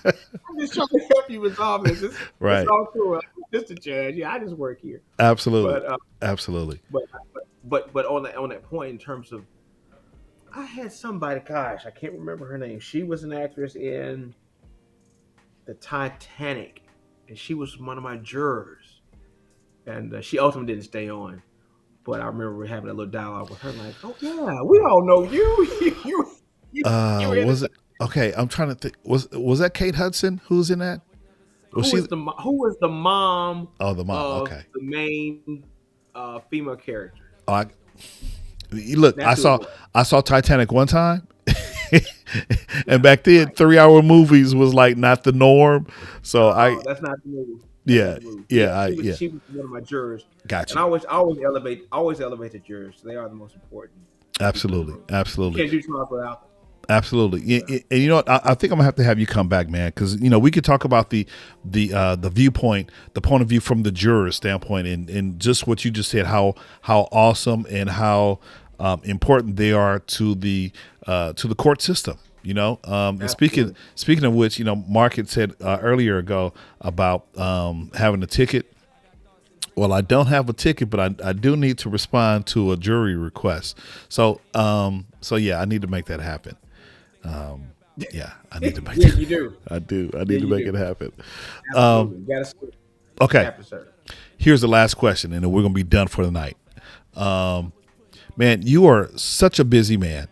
I'm just trying to help you resolve this. It's Right. all cool. I'm just a judge. Yeah, I just work here. Absolutely. But Absolutely. but but on that point, in terms of, I had somebody. Gosh, I can't remember her name. She was an actress in the Titanic, and she was one of my jurors. And she ultimately didn't stay on. But I remember having a little dialogue with her, like, "Oh yeah, we all know you. You, you, you're Was innocent." it? Okay, I'm trying to think. Was that Kate Hudson who's in that? Was she? Who was the mom Oh, the mom. of Okay. the main female character? Oh, look, That's who it was. I saw Titanic one time, and Yeah, back then right. 3 hour movies was like not the norm. So I, Oh, that's not the movie. That's not yeah, the movie. Yeah, yeah, she was yeah, she was one of my jurors, got and you. I always elevate the jurors. They are the most important people in the Absolutely, room. You absolutely. can't do trials without them. Absolutely, So, and you know what? I think I'm gonna have to have you come back, man, because you know we could talk about the viewpoint, the point of view from the juror standpoint, and just what you just said, how awesome and how important they are to the court system. You know, and absolutely. speaking of which, you know, Mark had said earlier ago about having a ticket. Well, I don't have a ticket, but I do need to respond to a jury request. So yeah, I need to make that happen. Yeah, I need to make Yeah, that. you do. I do. I Yeah, need to you make do. it happen. Absolutely. You gotta skip. You Okay, have to serve. here's the last question, and then we're gonna be done for the night. Man, you are such a busy man.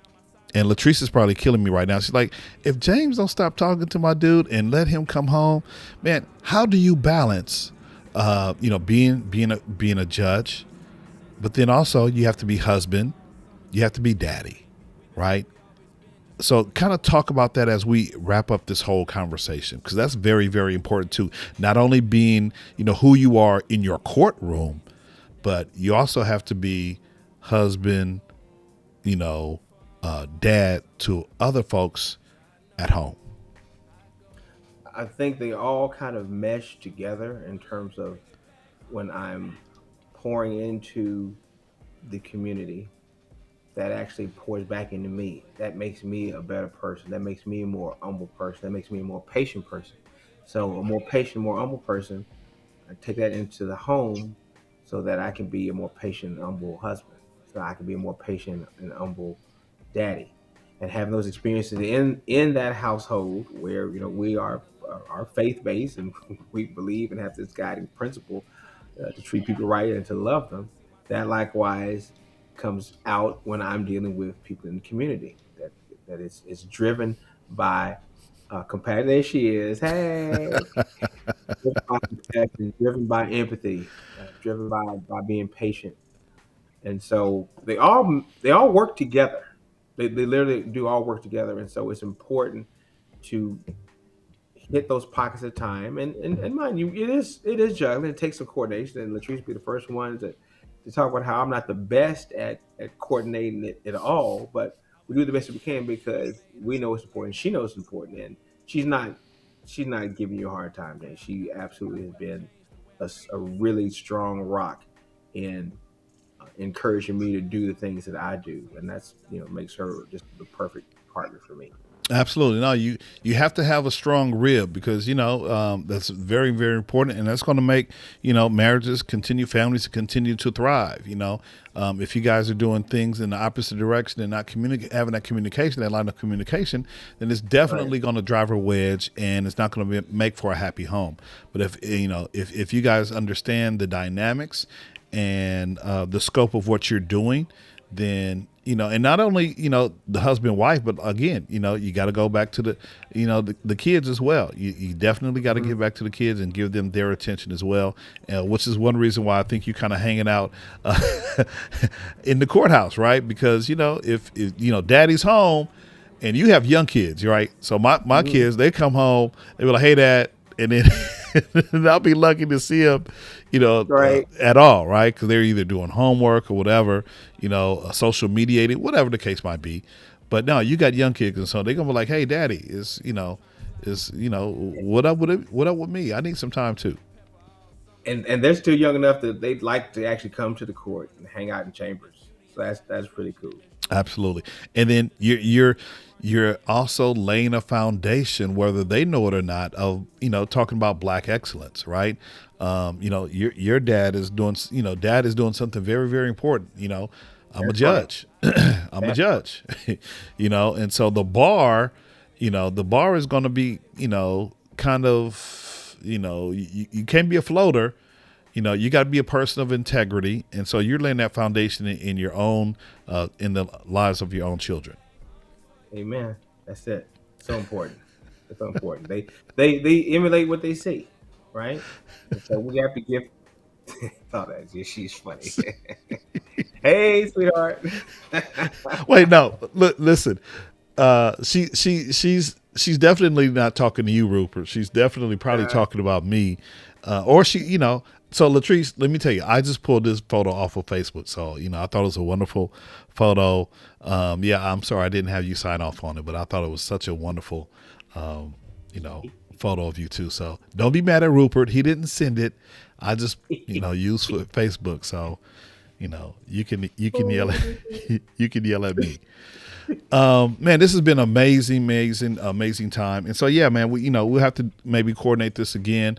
And Latrice is probably killing me right now. She's like, if James don't stop talking to my dude and let him come home, man, how do you balance, being a judge, but then also you have to be husband, you have to be daddy, right? So kind of talk about that as we wrap up this whole conversation, because that's very, very important too. Not only being, who you are in your courtroom, but you also have to be husband, dad to other folks at home. I think they all kind of mesh together in terms of when I'm pouring into the community, that actually pours back into me. That makes me a better person. That makes me a more humble person. That makes me a more patient person. So a more patient, more humble person, I take that into the home so that I can be a more patient and humble husband. So I can be a more patient and humble daddy. And having those experiences in that household where we are faith based and we believe and have this guiding principle to treat people right and to love them. That likewise comes out when I'm dealing with people in the community. That it's driven by compassion. There she is. Hey, driven by compassion, driven by empathy, driven by being patient, and so they all work together. They literally do all work together, and so it's important to hit those pockets of time. And mind you, it is juggling. It takes some coordination. And Latrice will be the first one to talk about how I'm not the best at coordinating it at all, but we do the best we can because we know it's important. She knows it's important, and she's not she's not giving you a hard time. Then she absolutely has been a really strong rock in encouraging me to do the things that I do, and that's makes her just the perfect partner for me. Absolutely. No, you have to have a strong rib, because that's very, very important, and that's going to make marriages continue, families to continue to thrive. If you guys are doing things in the opposite direction and not having that communication, that line of communication, then it's Right. definitely going to drive a wedge, and it's not going to make for a happy home. But if you guys understand the dynamics and the scope of what you're doing, then and not only the husband and wife, but again, you got to go back to the kids as well. You definitely got to Mhm. give back to the kids and give them their attention as well, which is one reason why I think you kind of hanging out in the courthouse, right? Because if daddy's home and you have young kids, right? So my Mhm. kids, they come home, they be like, hey dad, and then and I'll be lucky to see them, Right. at all, right? Because they're either doing homework or whatever, social mediated, whatever the case might be. But no, you got young kids, and so they're gonna be like, "Hey, daddy, what up with it? What up with me? I need some time too." And they're still young enough that they'd like to actually come to the court and hang out in chambers. So that's pretty cool. Absolutely. And then you're also laying a foundation, whether they know it or not, of talking about black excellence, right? Your dad is doing dad is doing something very, very important. I'm a That's right. judge. I'm a That's right. judge. And so the bar is going to be kind of you can't be a floater. You got to be a person of integrity, and so you're laying that foundation in your own, in the lives of your own children. Amen. That's it. So important. It's so important. They emulate what they see, right? And so we have to give. Oh, that's just she's funny. Hey, sweetheart. Wait, no. Listen. She's definitely not talking to you, Rupert. She's definitely probably Uh, talking about me, or she, you know. So Latrice, let me tell you, I just pulled this photo off of Facebook. So I thought it was a wonderful photo. Yeah, I'm sorry I didn't have you sign off on it, but I thought it was such a wonderful, um, you know, photo of you too. So don't be mad at Rupert. He didn't send it. I just, use Facebook. So, you can yell at you can yell at me. Man, this has been amazing, amazing, amazing time. And so, yeah, man, we'll have to maybe coordinate this again.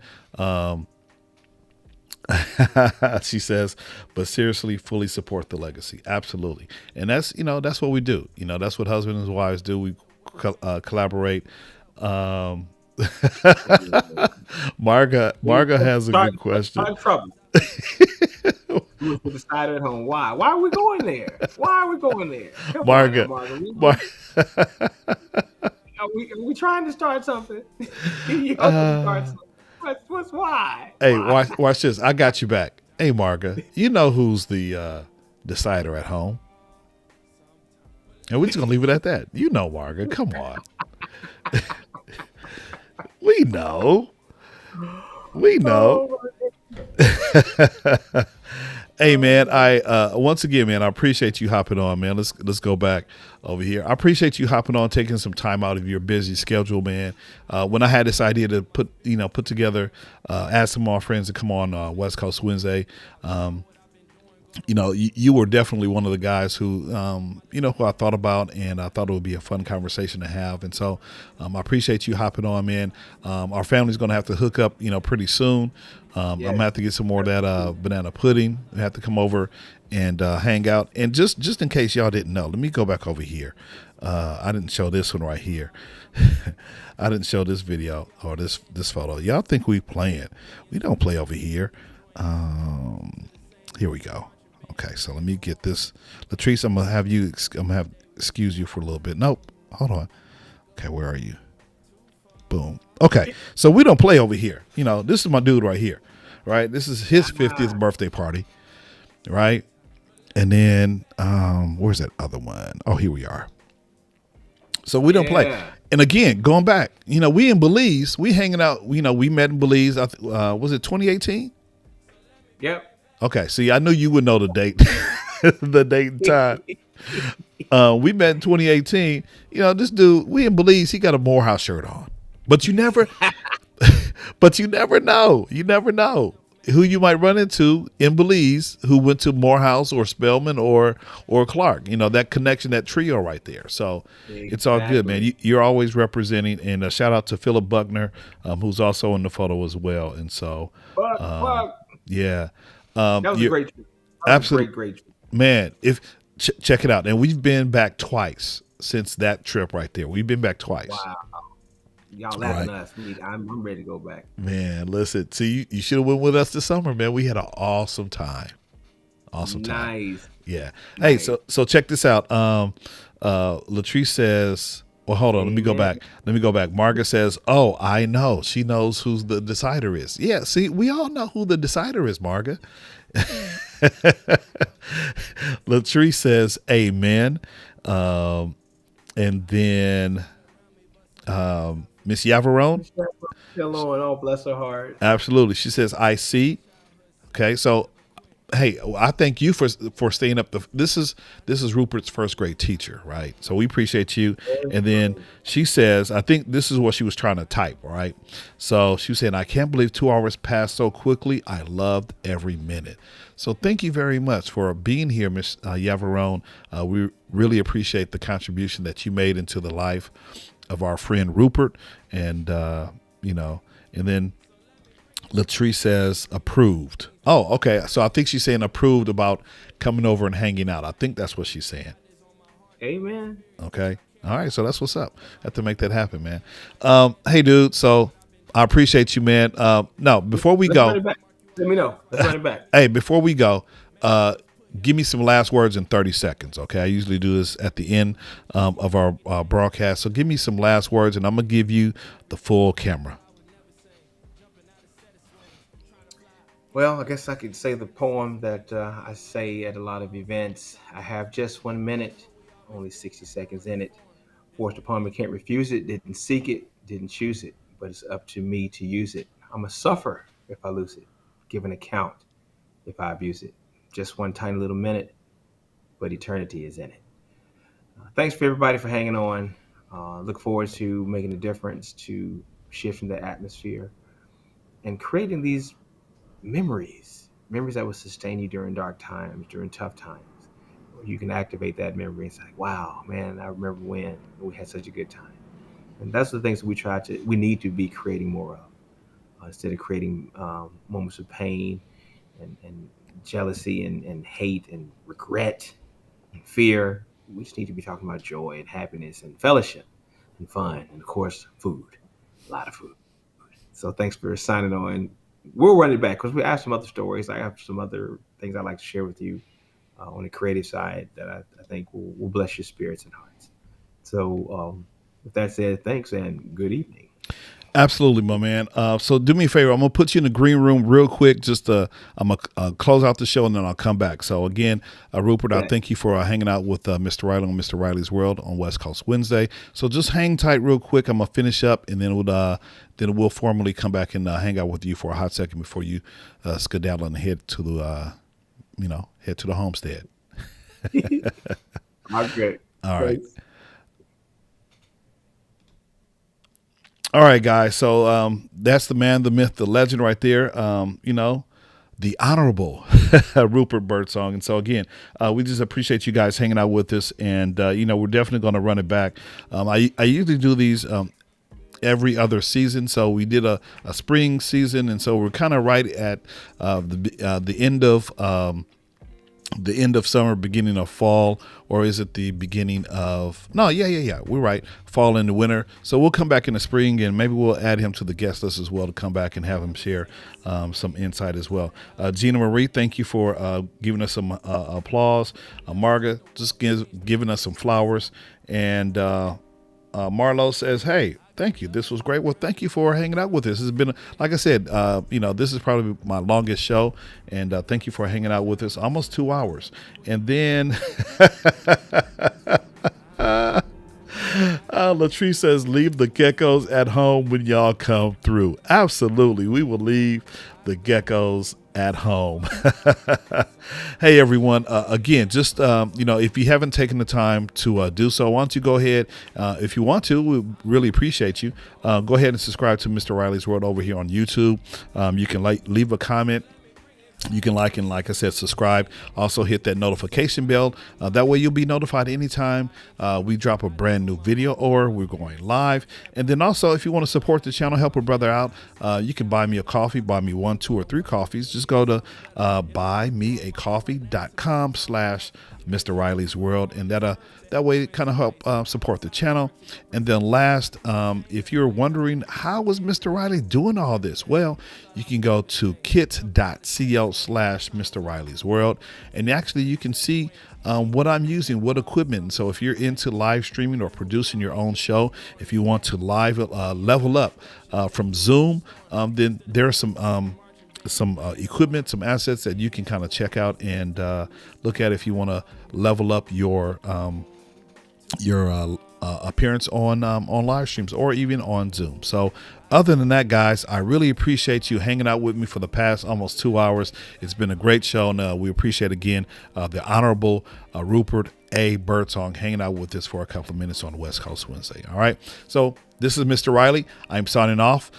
She says, but seriously, fully support the legacy. Absolutely. And that's what we do. That's what husbands and wives do. We collaborate. Um, Marga has a good question. start trouble. We was the decider at home. Why? Why are we going there? Why are we going there? Come on now, Marga, Margaret. Mar- Are we trying to start something? You help us start something. What's why? hey, Why? watch this. I got you back. Hey, Marga, you know who's the decider at home. And we're just going to leave it at that. You know, Marga. Come on. We know. We know. Oh, Hey man, I once again, man, I appreciate you hopping on, man. Let's go back over here. I appreciate you hopping on, taking some time out of your busy schedule, man. When I had this idea to put together, ask some of our friends to come on West Coast Wednesday, you were definitely one of the guys who I thought about, and I thought it would be a fun conversation to have. And so I appreciate you hopping on, man. Our family's going to have to hook up, pretty soon. I'm going to have to get some more of that banana pudding. We have to come over and hang out. And just in case y'all didn't know, let me go back over here. I didn't show this one right here. I didn't show this video or this photo. Y'all think we playing. We don't play over here. Here we go. Okay, so let me get this. Latrice, I'm gonna have excuse you for a little bit. Nope, hold on. Okay, where are you? Boom. Okay, so we don't play over here. This is my dude right here, right? This is his 50th birthday party, right? And then where's that other one? Oh, here we are. So we don't play. And again, going back, we in Belize, we hanging out. We met in Belize. Was it 2018? Yep. Okay, see, I knew you would know the date, the date and time. We met in 2018. This dude, we in Belize, he got a Morehouse shirt on. But you never know. You never know who you might run into in Belize who went to Morehouse or Spelman or Clark. That connection, that trio right there. So It's all good, man. You're always representing. And a shout out to Philip Buckner, who's also in the photo as well. And so, yeah. That was a great trip. Absolutely. Great trip. Man, check it out. And we've been back twice since that trip right there. We've been back twice. Wow. Y'all laughing at us. I'm ready to go back. Man, listen. See, you should have went with us this summer, man. We had an awesome time. Awesome time. Nice. Yeah. Nice. Hey, so check this out. Latrice says, well, hold on. Let me go back. Margaret says, oh, I know. She knows who the decider is. Yeah, see, we all know who the decider is, Margaret. Latrice says, amen. And then Miss Yavarone. Hello, and oh, bless her heart. Absolutely. She says, I see. Okay, so hey, I thank you for staying up. This is Rupert's first grade teacher, right? So we appreciate you. And then she says, I think this is what she was trying to type, right? So she was saying, I can't believe 2 hours passed so quickly. I loved every minute. So thank you very much for being here, Miss Yavarone. We really appreciate the contribution that you made into the life of our friend Rupert. And, and then Latrice says approved. Oh, okay. So I think she's saying approved about coming over and hanging out. I think that's what she's saying. Amen. Okay. All right. So that's what's up. Have to make that happen, man. Hey, dude. So I appreciate you, man. No, before we go, let me know. Let's run it back. Hey, before we go, give me some last words in 30 seconds. Okay. I usually do this at the end of our broadcast. So give me some last words, and I'm going to give you the full camera. Well, I guess I could say the poem that I say at a lot of events. I have just 1 minute, only 60 seconds in it. Forced upon me, can't refuse it. Didn't seek it, didn't choose it, but it's up to me to use it. I'm a suffer if I lose it, give an account if I abuse it. Just one tiny little minute, but eternity is in it. Thanks for everybody for hanging on. Look forward to making a difference, to shifting the atmosphere and creating these memories that will sustain you during dark times, during tough times. You can activate that memory. It's like, wow, man, I remember when we had such a good time. And that's the things that we need to be creating more of, instead of creating moments of pain and jealousy and hate and regret and fear. We just need to be talking about joy and happiness and fellowship and fun and, of course, food, a lot of food. So thanks for signing on. We'll run it back because we have some other stories. I have some other things I'd like to share with you on the creative side that I think will bless your spirits and hearts. So, with that said, thanks and good evening. Absolutely, my man. So do me a favor. I'm gonna put you in the green room real quick. Just I'm gonna close out the show and then I'll come back. So again, Rupert, I Okay. thank you for hanging out with Mr. Riley on Mr. Riley's World on West Coast Wednesday. So just hang tight real quick. I'm gonna finish up and then we'll formally come back and hang out with you for a hot second before you skedaddle and head to the homestead. Okay. All right. Thanks. All right, guys. So that's the man, the myth, the legend right there. The Honorable Rupert Byrdsong. And so, again, we just appreciate you guys hanging out with us. And, we're definitely going to run it back. I usually do these every other season. So we did a spring season. And so we're kind of right at the end of. The end of summer, beginning of fall, or is it the beginning of? No, yeah. We're right. Fall into winter. So we'll come back in the spring, and maybe we'll add him to the guest list as well to come back and have him share some insight as well. Gina Marie, thank you for giving us some applause. Marga, just giving us some flowers, and Marlo says, "Hey, thank you. This was great. Well, thank you for hanging out with us. It's been, like I said, this is probably my longest show, and thank you for hanging out with us. Almost 2 hours, and then." Latrice says, leave the geckos at home when y'all come through. Absolutely. We will leave the geckos at home. Hey, everyone. Again, just, if you haven't taken the time to do so, why don't you go ahead? If you want to, we really appreciate you. Go ahead and subscribe to Mr. Riley's World over here on YouTube. You can leave a comment. You can like and, like I said, subscribe. Also hit that notification bell. That way you'll be notified anytime we drop a brand new video or we're going live. And then also, if you want to support the channel, help a brother out, you can buy me a coffee, buy me 1, 2, or 3 coffees. Just go to buymeacoffee.com/Mr. Riley's World, and that way it kind of help support the channel. And then last, if you're wondering how was Mr. Riley doing all this, well, you can go to kit.co/Mr. Riley's World, and actually you can see what I'm using, what equipment. So if you're into live streaming or producing your own show, if you want to level up from Zoom, then there are some equipment, some assets that you can kind of check out and look at if you want to level up your appearance on live streams or even on Zoom. So other than that, guys, I really appreciate you hanging out with me for the past almost 2 hours. It's been a great show, and we appreciate again the Honorable Rupert A. Byrdsong hanging out with us for a couple of minutes on West Coast Wednesday. All right, so this is Mr. Riley. I'm signing off.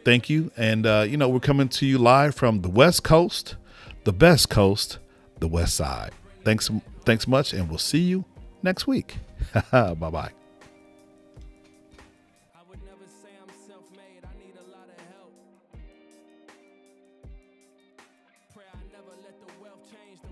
Thank you, and we're coming to you live from the West Coast, the best coast, the West Side. Thanks much, and we'll see you next week. Bye bye. I would never say I'm self-made, I need a lot of help. Pray I never let the wealth change the